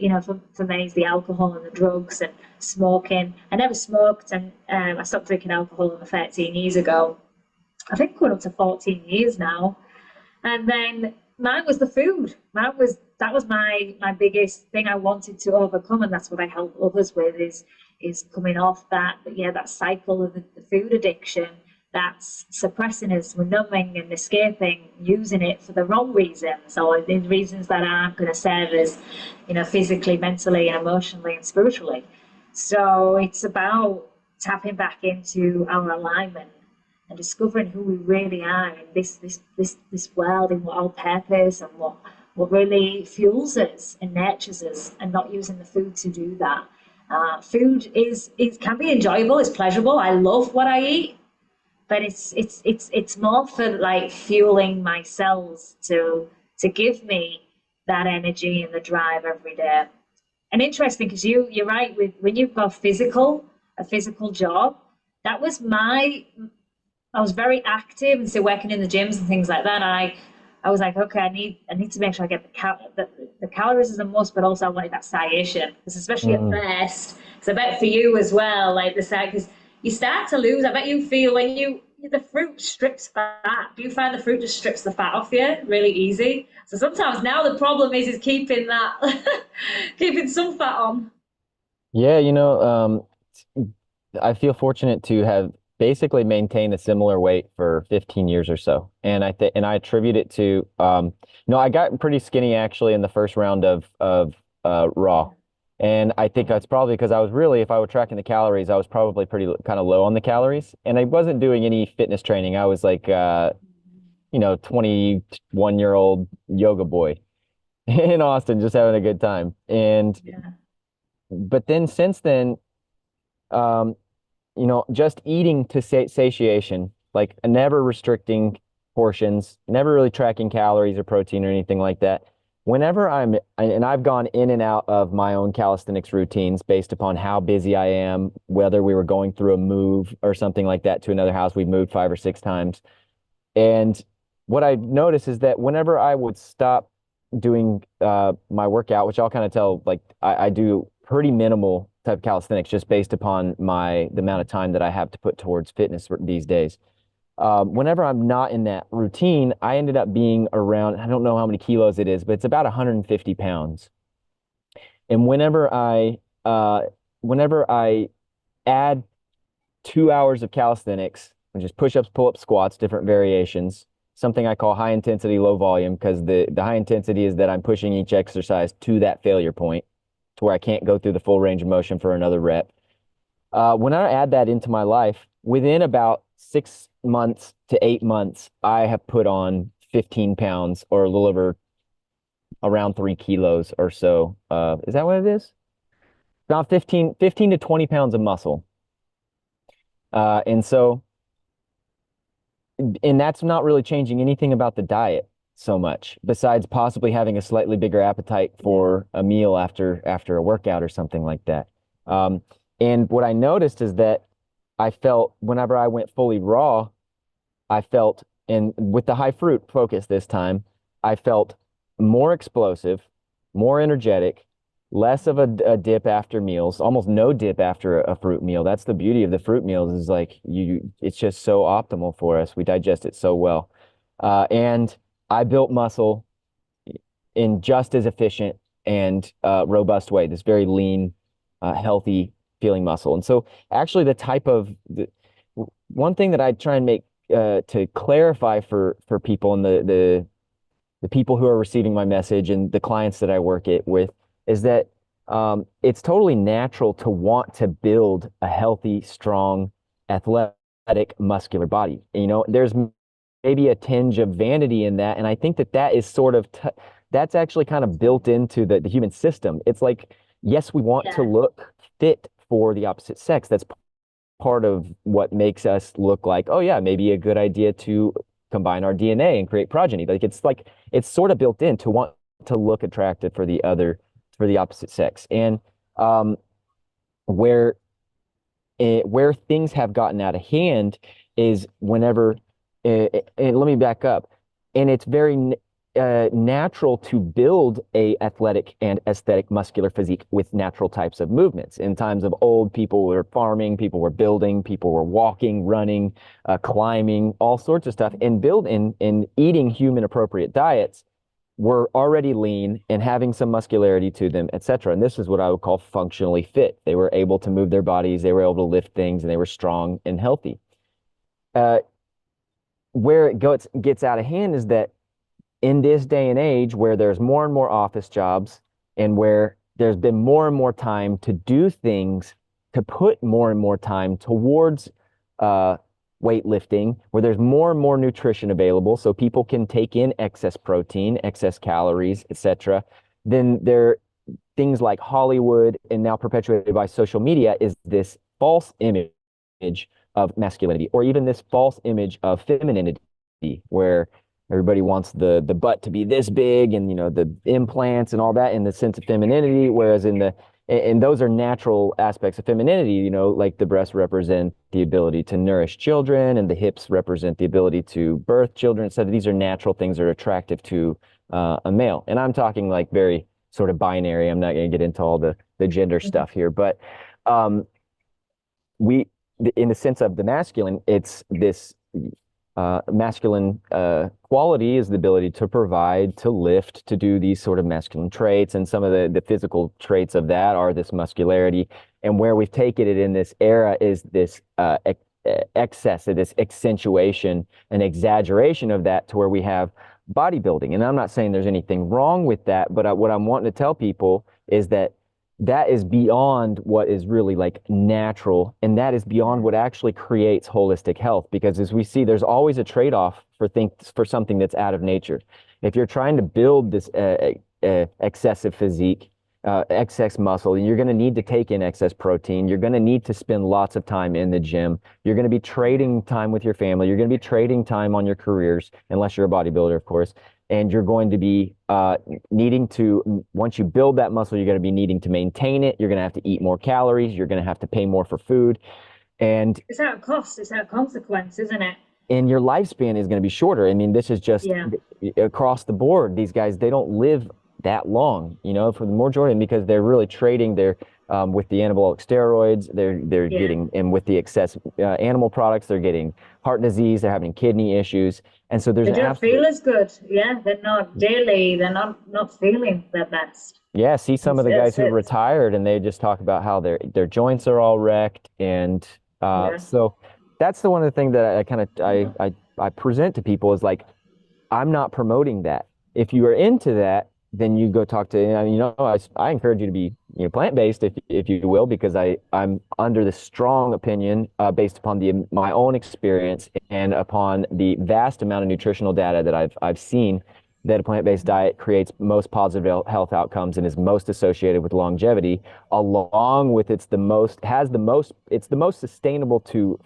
for me, it's the alcohol and the drugs and smoking. I never smoked, and I stopped drinking alcohol over 13 years ago. I think going up to 14 years now. And then mine was the food. That was my biggest thing I wanted to overcome, and that's what I help others with is coming off that cycle of the food addiction that's suppressing us, we're numbing and escaping, using it for the wrong reasons or the reasons that aren't going to serve us, physically, mentally, and emotionally and spiritually. So it's about tapping back into our alignment and discovering who we really are in this world, in what our purpose and what really fuels us and nurtures us, and not using the food to do that. Food it can be enjoyable, it's pleasurable. I love what I eat, but it's more for like fueling my cells to give me that energy and the drive every day. And interesting because you're right with when you've got a physical job. That was I was very active and so working in the gyms and things like that. And I was like, okay, I need to make sure I get the calories as a must, but also I wanted that satiation because especially at mm first, because I bet for you as well, like the side, because you start to lose. I bet you feel when the fruit strips fat. Do you find the fruit just strips the fat off you really easy? So sometimes now the problem is keeping that keeping some fat on. Yeah, I feel fortunate to have basically maintained a similar weight for 15 years or so. And I attribute it to I got pretty skinny actually in the first round of raw. And I think that's probably because I was really, if I were tracking the calories, I was probably pretty kind of low on the calories. And I wasn't doing any fitness training. I was like 21-year-old yoga boy in Austin, just having a good time. And Yeah. but then since then, um, just eating to satiation, like never restricting portions, never really tracking calories or protein or anything like that. Whenever and I've gone in and out of my own calisthenics routines based upon how busy I am, whether we were going through a move or something like that to another house, we've moved 5 or 6 times. And what I noticed is that whenever I would stop doing my workout, which I'll kind of tell, like I do pretty minimal type of calisthenics just based upon the amount of time that I have to put towards fitness these days. Whenever I'm not in that routine, I ended up being around, I don't know how many kilos it is, but it's about 150 pounds. And whenever I add 2 hours of calisthenics, which is push-ups, pull-ups, squats, different variations, something I call high intensity, low volume, because the high intensity is that I'm pushing each exercise to that failure point to where I can't go through the full range of motion for another rep. When I add that into my life, within about 6 months to 8 months, I have put on 15 pounds or a little over around 3 kilos or so. Is that what it is? About 15 to 20 pounds of muscle. And that's not really changing anything about the diet. so much, besides possibly having a slightly bigger appetite Yeah. for a meal after a workout or something like that. Um, and what I noticed is that I felt whenever I went fully raw, I felt, and with the high fruit focus this time, I felt more explosive, more energetic, less of a dip after meals, almost no dip after a fruit meal. That's the beauty of the fruit meals is like it's just so optimal for us. We digest it so well. And I built muscle in just as efficient and robust way, this very lean, healthy feeling muscle. And so actually one thing that I try and make to clarify for people and the people who are receiving my message and the clients that I work it with is that it's totally natural to want to build a healthy, strong, athletic, muscular body. You know, there's maybe a tinge of vanity in that, and I think that that is sort of that's actually kind of built into the human system. It's like, yes, we want to Yeah. look fit for the opposite sex. That's part of what makes us look like, oh yeah, maybe a good idea to combine our DNA and create progeny. Like it's sort of built in to want to look attractive for the opposite sex. And um, where where things have gotten out of hand is whenever, and let me back up, and it's very natural to build a athletic and aesthetic muscular physique with natural types of movements. In times of old, people were farming, people were building, people were walking, running, climbing, all sorts of stuff, and and eating human appropriate diets were already lean and having some muscularity to them, etc. And this is what I would call functionally fit. They were able to move their bodies, they were able to lift things, and they were strong and healthy. Uh, where gets out of hand is that in this day and age where there's more and more office jobs and where there's been more and more time to do things, to put more and more time towards uh, weightlifting, where there's more and more nutrition available so people can take in excess protein, excess calories, etc., then there things like Hollywood and now perpetuated by social media is this false image of masculinity or even this false image of femininity where everybody wants the butt to be this big and you know the implants and all that in the sense of femininity, whereas in the and those are natural aspects of femininity, you know, like the breasts represent the ability to nourish children and the hips represent the ability to birth children. So these are natural things that are attractive to a male. And I'm talking like very sort of binary. I'm not going to get into all the gender Mhm. stuff here, but um, we, in the sense of the masculine, it's this masculine quality is the ability to provide, to lift, to do these sort of masculine traits. And some of the physical traits of that are this muscularity. And where we've taken it in this era is this excess, this accentuation and exaggeration of that to where we have bodybuilding. And I'm not saying there's anything wrong with that, but what I'm wanting to tell people is that that is beyond what is really like natural, and that is beyond what actually creates holistic health. Because as we see, there's always a trade-off for things for something that's out of nature. If you're trying to build this excessive physique, excess muscle, you're going to need to take in excess protein. You're going to need to spend lots of time in the gym. You're going to be trading time with your family. You're going to be trading time on your careers, unless you're a bodybuilder, of course. And you're going to be needing to, once you build that muscle, you're going to be needing to maintain it. You're going to have to eat more calories. You're going to have to pay more for food. And It's at a cost, it's at a consequence, isn't it? and your lifespan is going to be shorter. I mean, this is just Yeah. across the board. These guys, they don't live that long, you know, for the majority, because they're really trading their with the anabolic steroids. They're Yeah. getting, and with the excess animal products, they're getting heart disease. They're having kidney issues, and so there's They an don't feel absolute as good. Yeah, they're not daily, they're not feeling their best. yeah. See some of the guys who have It's retired, and they just talk about how their joints are all wrecked, and yeah. so that's the one of the things that I kind of I present to people is like I'm not promoting that. If you are into that, then you go talk to, you know, I encourage you to be, you know, plant-based if you will, because I'm under the strong opinion based upon my own experience and upon the vast amount of nutritional data that I've seen that a plant-based diet creates most positive health outcomes and is most associated with longevity, along with it's the most sustainable to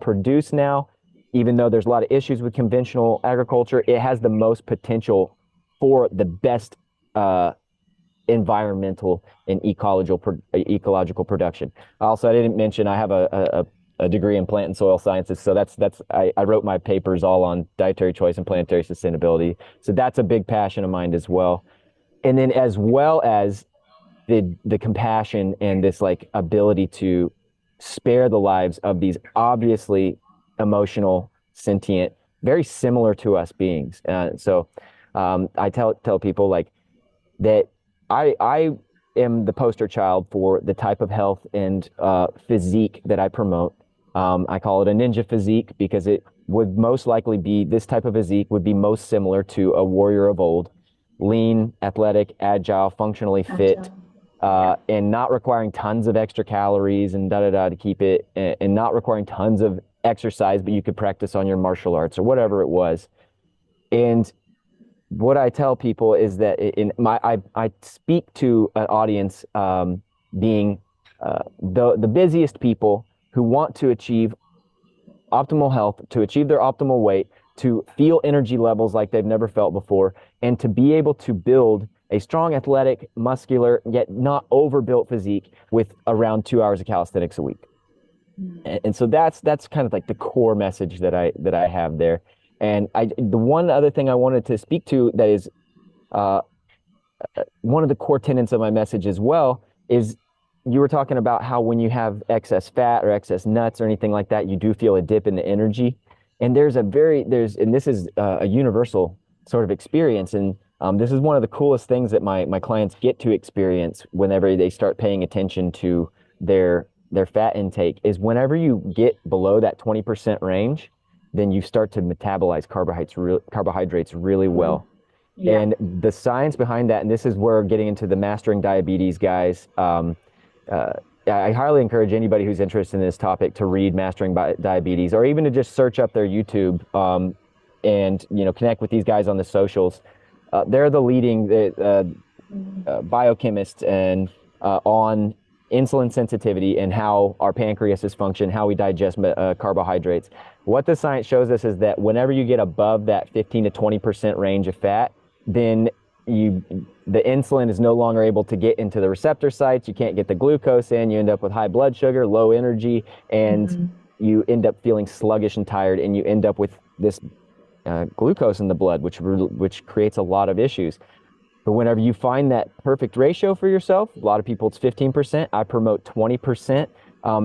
produce now, even though there's a lot of issues with conventional agriculture, it has the most potential for the best environmental and ecological production. Also, I didn't mention I have a degree in plant and soil sciences, so I wrote my papers all on dietary choice and planetary sustainability. So that's a big passion of mine as well. And then as well as the compassion and this like ability to spare the lives of these obviously emotional, sentient, very similar to us beings. I tell people like that I am the poster child for the type of health and physique that I promote. I call it a ninja physique because it would most likely be this type of physique would be most similar to a warrior of old, lean, athletic, agile, functionally fit, and not requiring tons of extra calories and da da da to keep it, and not requiring tons of exercise, but you could practice on your martial arts or whatever it was. And what I tell people is that I speak to an audience being the busiest people who want to achieve optimal health, to achieve their optimal weight, to feel energy levels like they've never felt before, and to be able to build a strong, athletic, muscular, yet not overbuilt physique with around 2 hours of calisthenics a week. And so that's kind of like the core message that I have there. And the one other thing I wanted to speak to that is uh, one of the core tenets of my message as well is you were talking about how when you have excess fat or excess nuts or anything like that, you do feel a dip in the energy. And and this is a universal sort of experience. And this is one of the coolest things that my clients get to experience whenever they start paying attention to their fat intake is whenever you get below that 20% range, then you start to metabolize carbohydrates really well. Yeah. And the science behind that, and this is where getting into the mastering diabetes guys, uh, I highly encourage anybody who's interested in this topic to read Mastering Diabetes, or even to just search up their YouTube and connect with these guys on the socials. They're the leading biochemists and on insulin sensitivity and how our pancreases function, how we digest carbohydrates. What the science shows us is that whenever you get above that 15 to 20% range of fat, then the insulin is no longer able to get into the receptor sites. You can't get the glucose in. You end up with high blood sugar, low energy, and you end up feeling sluggish and tired, and you end up with this glucose in the blood, which creates a lot of issues. But whenever you find that perfect ratio for yourself, a lot of people it's 15%. I promote 20%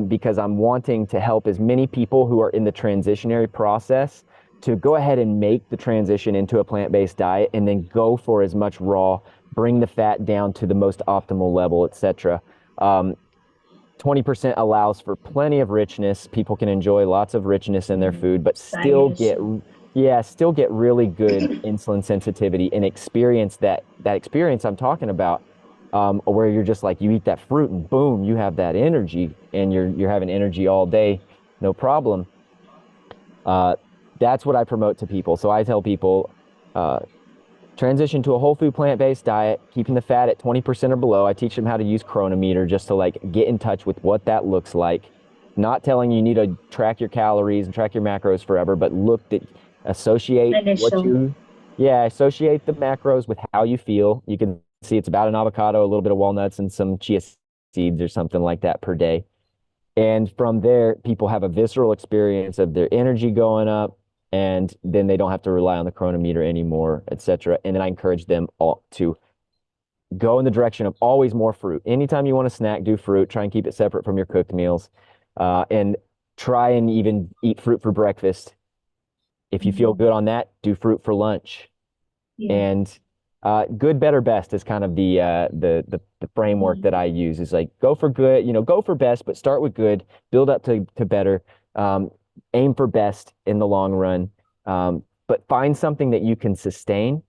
because I'm wanting to help as many people who are in the transitionary process to go ahead and make the transition into a plant-based diet and then go for as much raw, bring the fat down to the most optimal level, etc. 20% allows for plenty of richness. People can enjoy lots of richness in their food, but still get really good insulin sensitivity and experience that experience I'm talking about, where you're just like, you eat that fruit and boom, you have that energy and you're having energy all day, no problem. That's what I promote to people. So I tell people, transition to a whole food plant-based diet, keeping the fat at 20% or below. I teach them how to use Chronometer just to like get in touch with what that looks like. Not telling you need to track your calories and track your macros forever, but associate associate the macros with how you feel. You can see it's about an avocado, a little bit of walnuts, and some chia seeds or something like that per day. And from there, people have a visceral experience of their energy going up, and then they don't have to rely on the Chronometer anymore, etc. And then I encourage them all to go in the direction of always more fruit. Anytime you want to snack, do fruit. Try and keep it separate from your cooked meals, and try and even eat fruit for breakfast. If you feel good on that, do fruit for lunch. And good, better, best is kind of the framework that I use. Is like go for good, go for best, but start with good, build up to better, aim for best in the long run. But find something that you can sustain.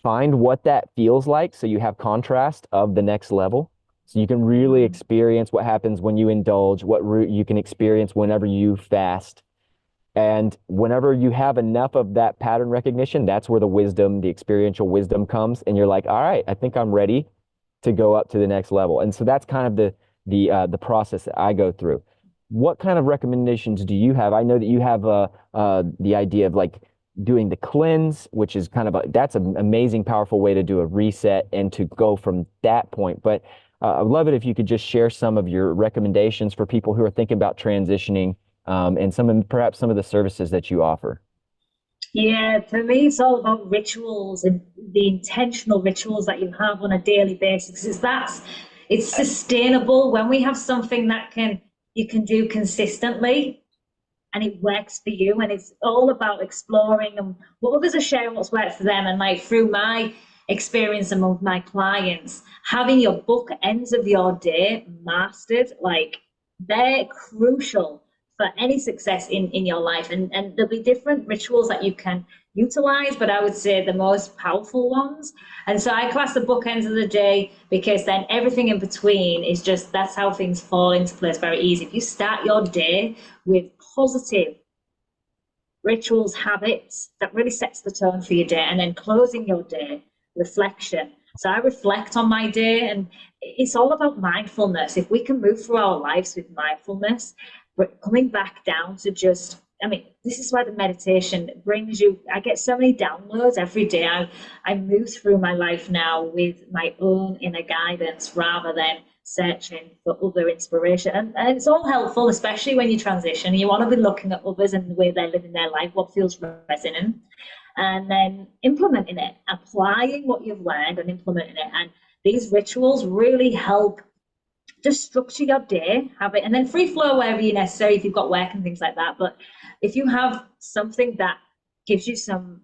Find what that feels like so you have contrast of the next level. So you can really experience what happens when you indulge, what you can experience whenever you fast. And whenever you have enough of that pattern recognition, that's where the experiential wisdom comes. And you're like, all right, I think I'm ready to go up to the next level. And so that's kind of the process that I go through. what kind of recommendations do you have? I know that you have the idea of like doing the cleanse, which is kind of that's an amazing, powerful way to do a reset and to go from that point. But I'd love it if you could just share some of your recommendations for people who are thinking about transitioning, and perhaps some of the services that you offer. Yeah, for me, it's all about rituals and the intentional rituals that you have on a daily basis. It's sustainable when we have something that you can do consistently and it works for you. And it's all about exploring and what others are sharing what's worked for them. And like through my experience among my clients, having your bookends of your day mastered, like they're crucial for any success in your life. And there'll be different rituals that you can utilize, but I would say the most powerful ones. And so I class the bookends of the day because then everything in between is just, that's how things fall into place very easy. If you start your day with positive rituals, habits, that really sets the tone for your day. And then closing your day, reflection. So I reflect on my day, and it's all about mindfulness. If we can move through our lives with mindfulness, but coming back down to just, I mean, this is why the meditation brings you, I get so many downloads every day. I move through my life now with my own inner guidance rather than searching for other inspiration. And it's all helpful, especially when you transition. You want to be looking at others and the way they're living their life, what feels resonant, and then implementing it, applying what you've learned and implementing it. And these rituals really help just structure your day, have it, and then free flow wherever you're necessary if you've got work and things like that. But if you have something that gives you some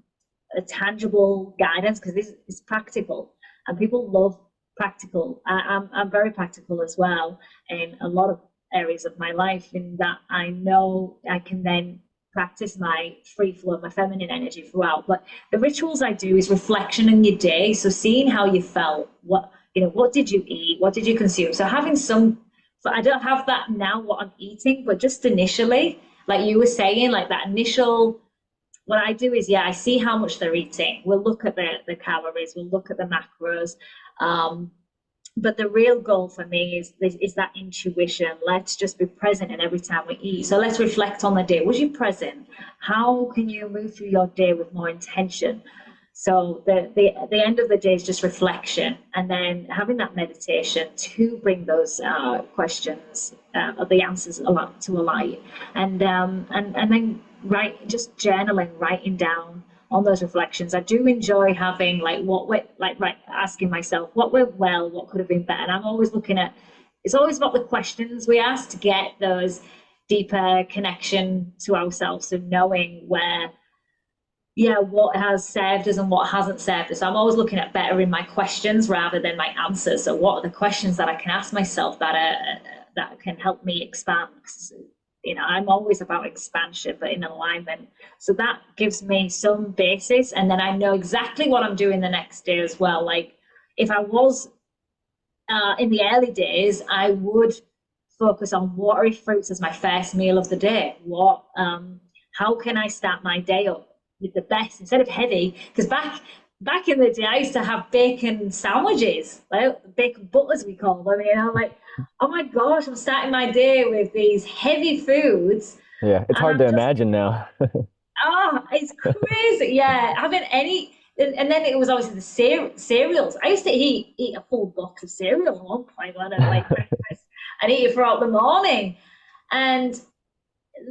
tangible guidance, because this is practical and people love practical. I'm very practical as well in a lot of areas of my life, in that I know I can then practice my free flow, my feminine energy throughout. But the rituals I do is reflection in your day. So seeing how you felt, what did you eat? What did you consume? So having some, so I don't have that now, what I'm eating, but just initially, like you were saying, like that initial, what I do is, I see how much they're eating. We'll look at the calories, we'll look at the macros. But the real goal for me is that intuition. Let's just be present in every time we eat. So let's reflect on the day. Was you present? How can you move through your day with more intention? So the end of the day is just reflection, and then having that meditation to bring those questions, the answers to light, and then just journaling, writing down on those reflections. I do enjoy having asking myself what went well, what could have been better. And I'm always it's always about the questions we ask to get those deeper connection to ourselves, and knowing what has served us and what hasn't served us. So I'm always looking at bettering my questions rather than my answers. So what are the questions that I can ask myself that can help me expand? I'm always about expansion, but in alignment. So that gives me some basis, and then I know exactly what I'm doing the next day as well. Like if I was in the early days, I would focus on watery fruits as my first meal of the day. How can I start my day up with the best instead of heavy? Because back in the day, I used to have bacon sandwiches, like bacon butlers we call them. I'm like, oh my gosh, I'm starting my day with these heavy foods. Yeah, it's hard to imagine now. Oh, it's crazy. Yeah, having any, and then it was obviously the cereals. I used to eat a full box of cereal at one point when I like breakfast, and eat it throughout the morning, and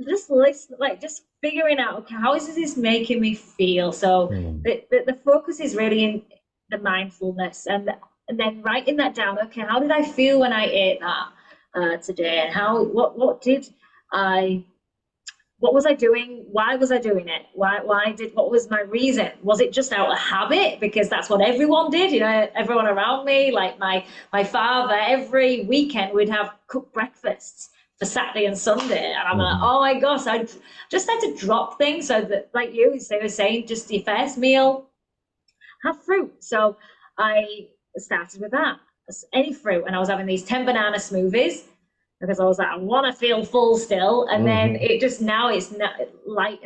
just figuring out, okay, how is this making me feel? So the focus is really in the mindfulness, and then writing that down. Okay, how did I feel when I ate that today, and what was I doing? Why was I doing it? What was my reason? Was it just out of habit? Because that's what everyone did, everyone around me, like my father, every weekend we'd have cooked breakfasts for Saturday and Sunday. And I'm like, oh my gosh, I just had to drop things so that, like you were saying, just your first meal, have fruit. So I started with that, any fruit. And I was having these 10 banana smoothies, because I was like, I want to feel full still. And then it's not like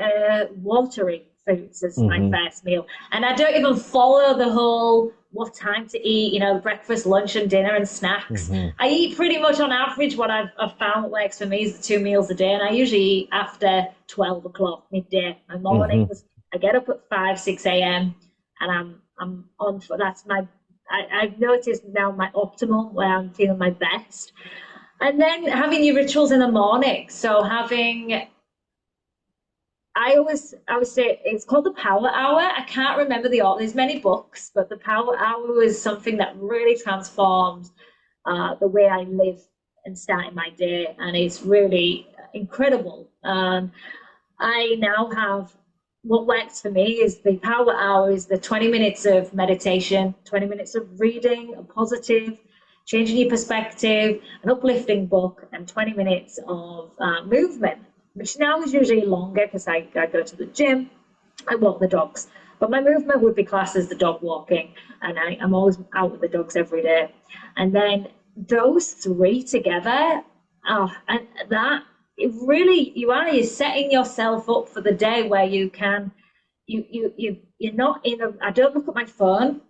watery foods as my first meal. And I don't even follow the whole what time to eat, breakfast, lunch, and dinner and snacks. Hmm. I eat pretty much on average what I've found works for me is the 2 meals a day. And I usually eat after 12 o'clock, midday. My Hmm. mornings, I get up at 5, 6 a.m. and I'm on for that's my, I've noticed now my optimal where I'm feeling my best. And then having your rituals in the morning. So having I would say it's called the Power Hour. I can't remember the author. There's many books, but the Power Hour was something that really transformed the way I live and starting my day, and it's really incredible. I now have what works for me is the Power Hour is the 20 minutes of meditation, 20 minutes of reading, a positive, changing your perspective, an uplifting book, and 20 minutes of movement, which now is usually longer because I go to the gym, I walk the dogs. But my movement would be classed as the dog walking, and I'm always out with the dogs every day. And then those three together, and that it really you're setting yourself up for the day where you can you're not in a I don't look at my phone,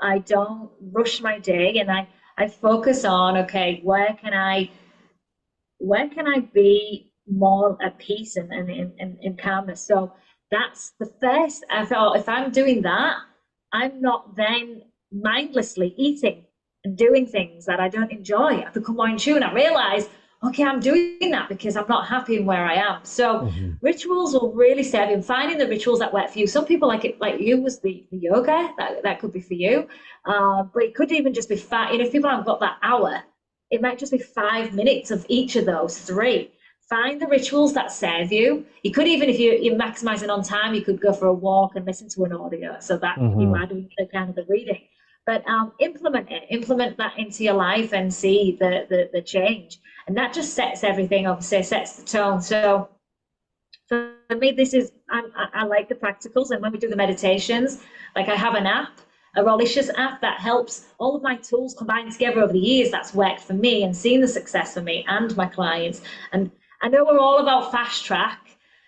I don't rush my day, and I focus on, okay, where can I be more at peace and calmness. So that's the first. I thought if I'm doing that, I'm not then mindlessly eating and doing things that I don't enjoy. I become more in tune. I realize, okay, I'm doing that because I'm not happy in where I am. So Hmm. rituals will really serve you. Finding the rituals that work for you. Some people like it, like you, was the yoga. That could be for you. But it could even just be fat. If people haven't got that hour, it might just be 5 minutes of each of those three. Find the rituals that serve you. You could even, if you're maximizing on time, you could go for a walk and listen to an audio so that you Hmm. are doing the kind of the reading. But implement it, implement that into your life and see the change. And that just sets everything, obviously, sets the tone. So for me, this is I like the practicals, and when we do the meditations, like I have an app, a Rawlicious app that helps all of my tools combined together over the years. That's worked for me and seen the success for me and my clients. And I know we're all about fast track,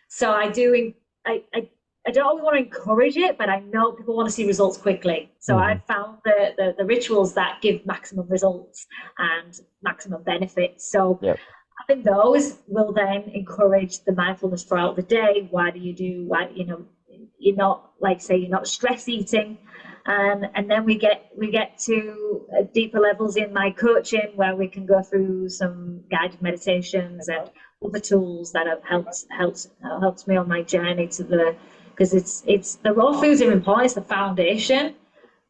so I don't always want to encourage it, but I know people want to see results quickly. So Hmm. I've found the rituals that give maximum results and maximum benefits. So Yep. having those will then encourage the mindfulness throughout the day. Why do you do why you're not, like, say, you're not stress eating, and then we get to deeper levels in my coaching where we can go through some guided meditations and other tools that have helped me on my journey to the because it's the raw foods are important, it's the foundation,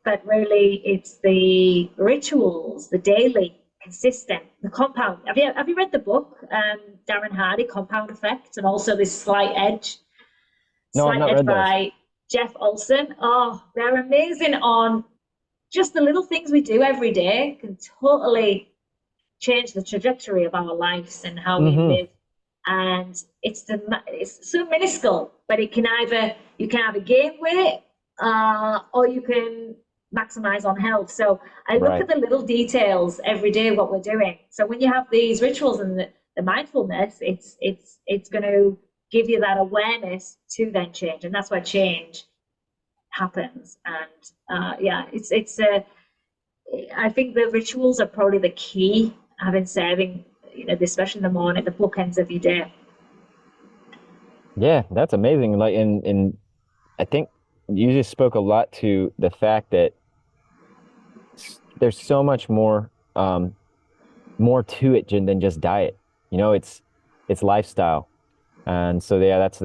but really it's the rituals, the daily, consistent, the compound. Have you read the book, Darren Hardy, Compound Effect, and also this No, I've Slight not Edge read those. by Jeff Olson? Oh, they're amazing on just the little things we do every day can totally change the trajectory of our lives and how we Hmm. live. And it's so minuscule, but you can either gain weight, or you can maximize on health. So I look Right. at the little details every day, what we're doing. So when you have these rituals and the mindfulness, it's going to give you that awareness to then change, and that's where change happens. And yeah, I think the rituals are probably the key, having serving, especially in the morning, the bookends of your day. Yeah, that's amazing. Like, and I think you just spoke a lot to the fact that there's so much more to it than just diet. It's lifestyle. And so yeah, that's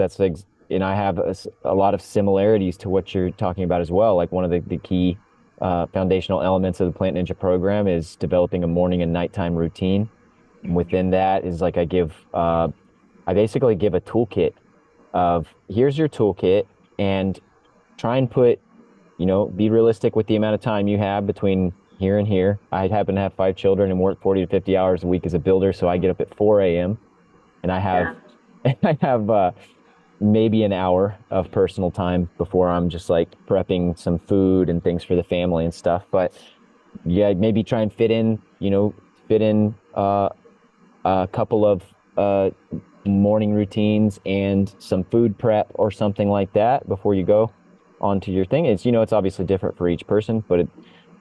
and I have a lot of similarities to what you're talking about as well. Like one of the key foundational elements of the Plant Ninja program is developing a morning and nighttime routine. And within that is like I basically give a toolkit of here's your toolkit and try and be realistic with the amount of time you have between here and here. I happen to have 5 children and work 40 to 50 hours a week as a builder, so I get up at 4 a.m. and I have Yeah, I have maybe an hour of personal time before I'm just like prepping some food and things for the family and stuff. But yeah, maybe try and fit in a couple of morning routines and some food prep or something like that before you go onto your thing. It's obviously different for each person, but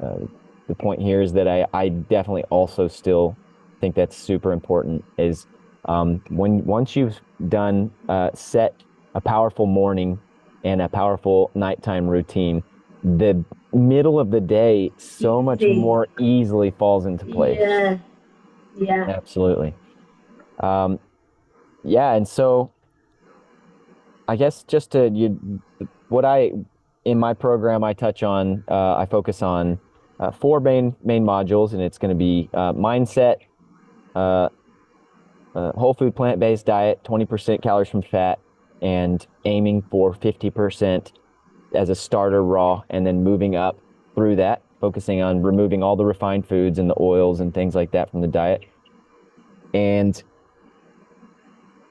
uh, the point here is that I definitely also still think that's super important is when once you've done set a powerful morning and a powerful nighttime routine, the middle of the day so much Easy. more easily falls into place. Yeah, yeah. Absolutely. Um, yeah, and so I guess just to you, what I in my program I touch on, I focus on four main modules, and it's going to be mindset, uh, whole food plant-based diet, 20% calories from fat, and aiming for 50% as a starter raw, and then moving up through that, focusing on removing all the refined foods and the oils and things like that from the diet. And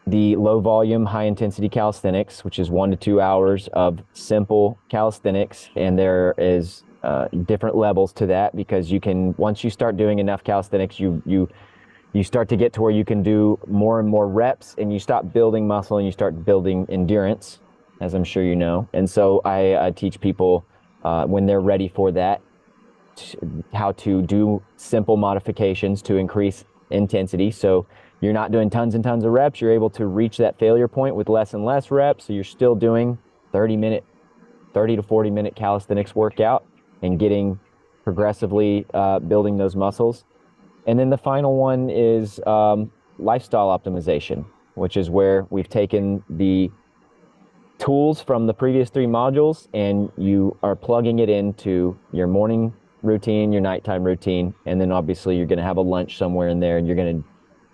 the low volume, high intensity calisthenics, which is 1 to 2 hours of simple calisthenics. And there is different levels to that because you can, once you start doing enough calisthenics, you start to get to where you can do more and more reps and you stop building muscle and you start building endurance, as I'm sure you know. And so I teach people when they're ready for that, how to do simple modifications to increase intensity. So you're not doing tons and tons of reps. You're able to reach that failure point with less and less reps. So you're still doing 30 to 40-minute calisthenics workout and getting progressively building those muscles. And then the final one is lifestyle optimization, which is where we've taken the tools from the previous three modules and you are plugging it into your morning routine, your nighttime routine, and then obviously you're going to have a lunch somewhere in there and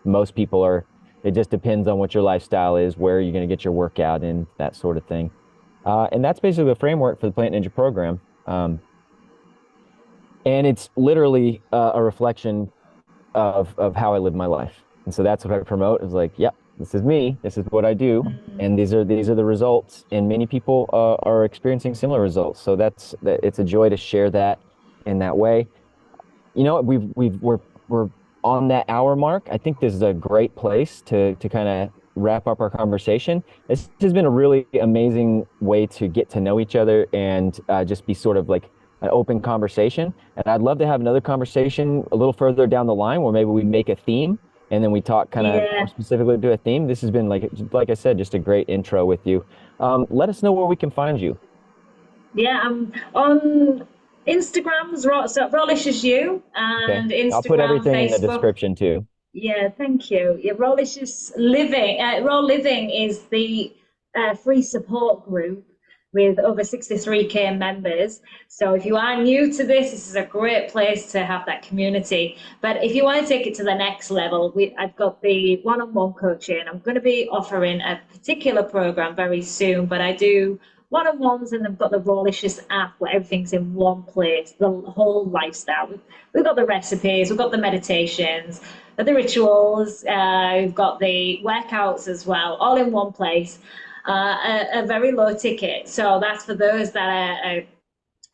most people are, it just depends on what your lifestyle is, where you're going to get your workout in, that sort of thing. And that's basically the framework for the Plant Ninja program. And it's literally a reflection of how I live my life. And so that's what I promote is like, yep, this is me. This is what I do. And these are the results. And many people are experiencing similar results. So it's a joy to share that in that way. You know, we're on that hour mark. I think this is a great place to kind of wrap up our conversation. This has been a really amazing way to get to know each other and just be sort of like an open conversation. And I'd love to have another conversation a little further down the line where maybe we make a theme and then we talk kind of more Yeah. specifically to a theme. This has been like I said, just a great intro with you. Let us know where we can find you. Yeah, I'm on Instagram's Rawlicious you Okay. and I'll put Instagram, everything in the Facebook. description too. Yeah, thank you. Yeah, Rawlicious Living. Raw Living is the free support group with over 63K members. So if you are new to this is a great place to have that community. But if you want to take it to the next level, I've got the one-on-one coaching. I'm going to be offering a particular program very soon, but I do one-on-ones and I've got the Rawlicious app where everything's in one place, the whole lifestyle. We've got the recipes, we've got the meditations, the rituals, we've got the workouts as well, all in one place. A very low ticket. So that's for those that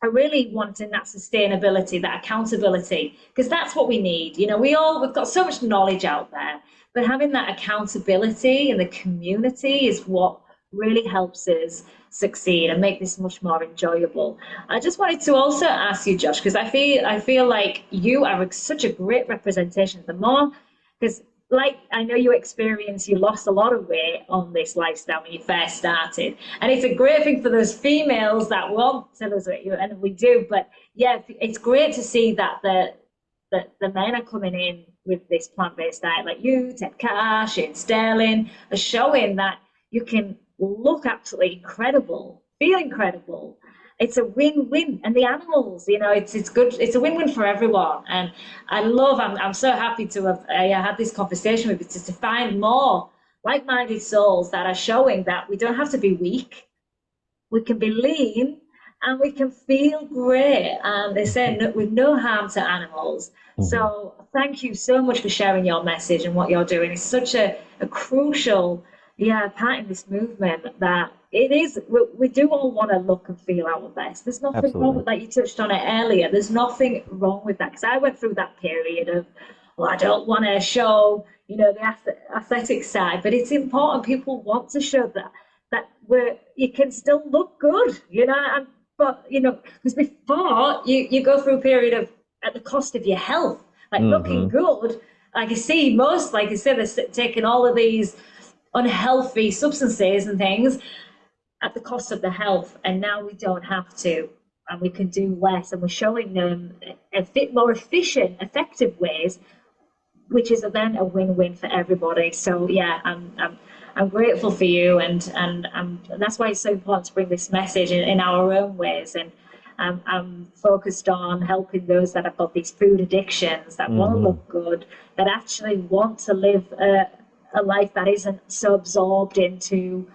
are really wanting that sustainability, that accountability, because that's what we need. You know, we've got so much knowledge out there, but having that accountability in the community is what really helps us succeed and make this much more enjoyable. I just wanted to also ask you, Josh, because I feel like you are such a great representation. The more, because like I know you experienced, you lost a lot of weight on this lifestyle when you first started, and it's a great thing for those females that want to lose weight, and we do. But yeah, it's great to see that the men are coming in with this plant-based diet, like you, Ted Cash, and Sterling, are showing that you can look absolutely incredible, feel incredible. It's a win-win, and the animals, it's good. It's a win-win for everyone, and I'm so happy to have had this conversation with you to find more like-minded souls that are showing that we don't have to be weak, we can be lean, and we can feel great. And they say no, with no harm to animals. Mhm. So thank you so much for sharing your message and what you're doing. It's such a crucial, part in this movement that it is. We do all want to look and feel our best. There's nothing wrong Absolutely. with that. You touched on it earlier. There's nothing wrong with that because I went through that period of, well, I don't want to show, the athletic side, but it's important. People want to show that you can still look good, and but because before you go through a period of at the cost of your health, like looking Hmm. good. Like you see, most like you said, they're taking all of these unhealthy substances and things at the cost of the health, and now we don't have to, and we can do less, and we're showing them a bit more efficient, effective ways, which is then a win-win for everybody. So yeah, I'm grateful for you, and that's why it's so important to bring this message in our own ways. And I'm focused on helping those that have got these food addictions, that want to Hmm. look good, that actually want to live a life that isn't so absorbed into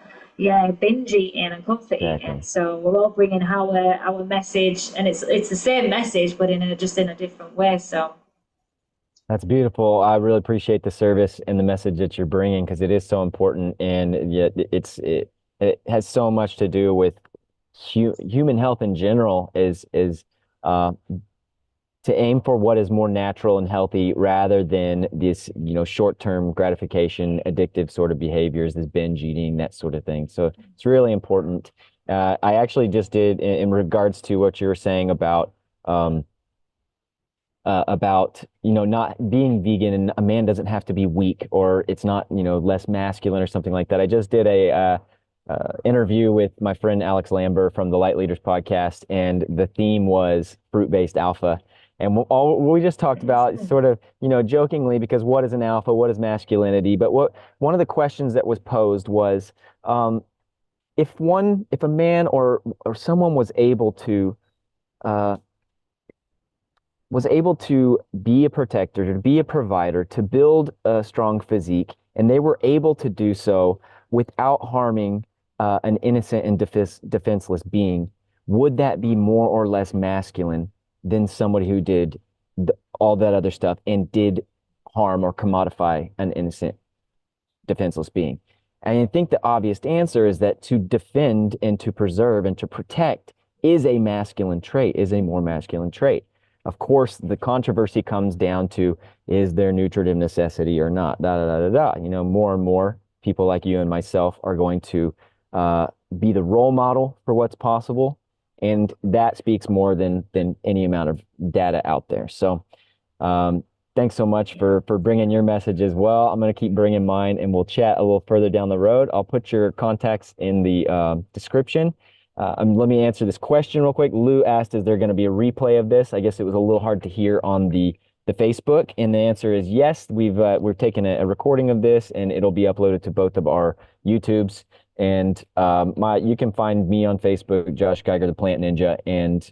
binge eating and comfort eating. Exactly. So we're all bringing our message, and it's the same message, but just in a different way. So That's beautiful. I really appreciate the service and the message that you're bringing because it is so important, and yet it has so much to do with human health in general. Is uh, to aim for what is more natural and healthy rather than this, short-term gratification, addictive sort of behaviors, this binge eating, that sort of thing. So it's really important. I actually just did in regards to what you were saying um, about not being vegan, and a man doesn't have to be weak or it's not less masculine or something like that. I just did a interview with my friend Alex Lambert from the Light Leaders podcast, and the theme was fruit-based alpha. And all we just talked about is sort of, jokingly, because what is an alpha? What is masculinity? But one of the questions that was posed was, if a man or someone uh, was able to be a protector, to be a provider, to build a strong physique, and they were able to do so without harming an innocent and defenseless being, would that be more or less masculine than somebody who did all that other stuff and did harm or commodify an innocent, defenseless being? And I think the obvious answer is that to defend and to preserve and to protect is a masculine trait, is a more masculine trait. Of course, the controversy comes down to, is there nutritive necessity or not? Da da da da da. More and more people like you and myself are going to uh, be the role model for what's possible, and that speaks more than any amount of data out there. So, um, thanks so much for bringing your message as well. I'm going to keep bringing mine, and we'll chat a little further down the road. I'll put your contacts in the description. Let me answer this question real quick. Lou asked, "Is there going to be a replay of this?" I guess it was a little hard to hear on the Facebook, and the answer is yes. We're taking a recording of this, and it'll be uploaded to both of our YouTubes. And you can find me on Facebook, Josh Geiger, the Plant Ninja, and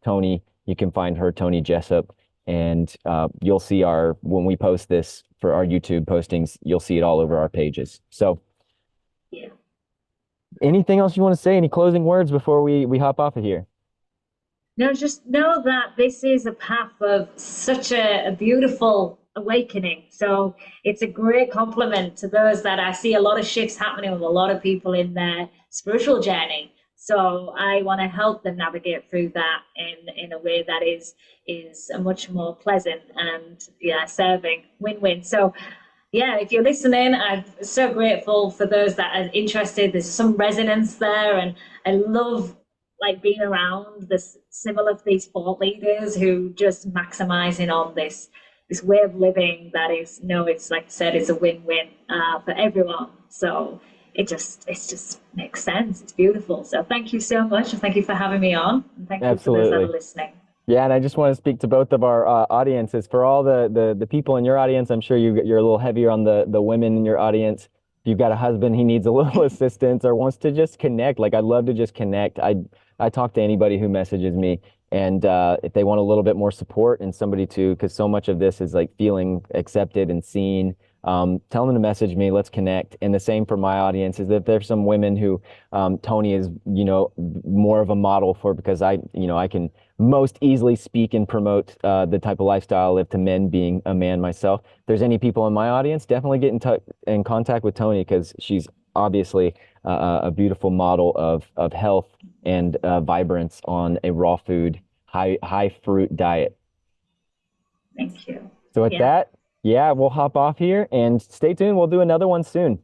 Toni. You can find her, Toni Jessup, and you'll see when we post this for our YouTube postings, you'll see it all over our pages. So, yeah. anything else you want to say? Any closing words before we hop off of here? No, just know that this is a path of such a beautiful awakening. So it's a great compliment to those that I see a lot of shifts happening with a lot of people in their spiritual journey. So I want to help them navigate through that in a way that is a much more pleasant and serving win-win. So yeah, if you're listening, I'm so grateful for those that are interested. There's some resonance there, and I love like being around this similar of these thought leaders who just maximizing on this way of living that is no, it's like I said, it's a win-win for everyone. So it just makes sense. It's beautiful. So thank you so much, and thank you for having me on, and thank you for those that are Absolutely. listening. Yeah, and I just want to speak to both of our audiences. For all the people in your audience, I'm sure you're a little heavier on the women in your audience. If you've got a husband, he needs a little assistance or wants to just connect. Like, I'd love to just connect. I talk to anybody who messages me, and if they want a little bit more support and somebody to, because so much of this is like feeling accepted and seen. Tell them to message me. Let's connect. And the same for my audience is that there's some women who Toni is, more of a model for, because I can most easily speak and promote the type of lifestyle I live to men, being a man myself. If there's any people in my audience, definitely get in contact with Toni, because she's obviously a beautiful model of health and vibrance on a raw food, high fruit diet. Thank you. So with Yeah. that, yeah, we'll hop off here and stay tuned. We'll do another one soon.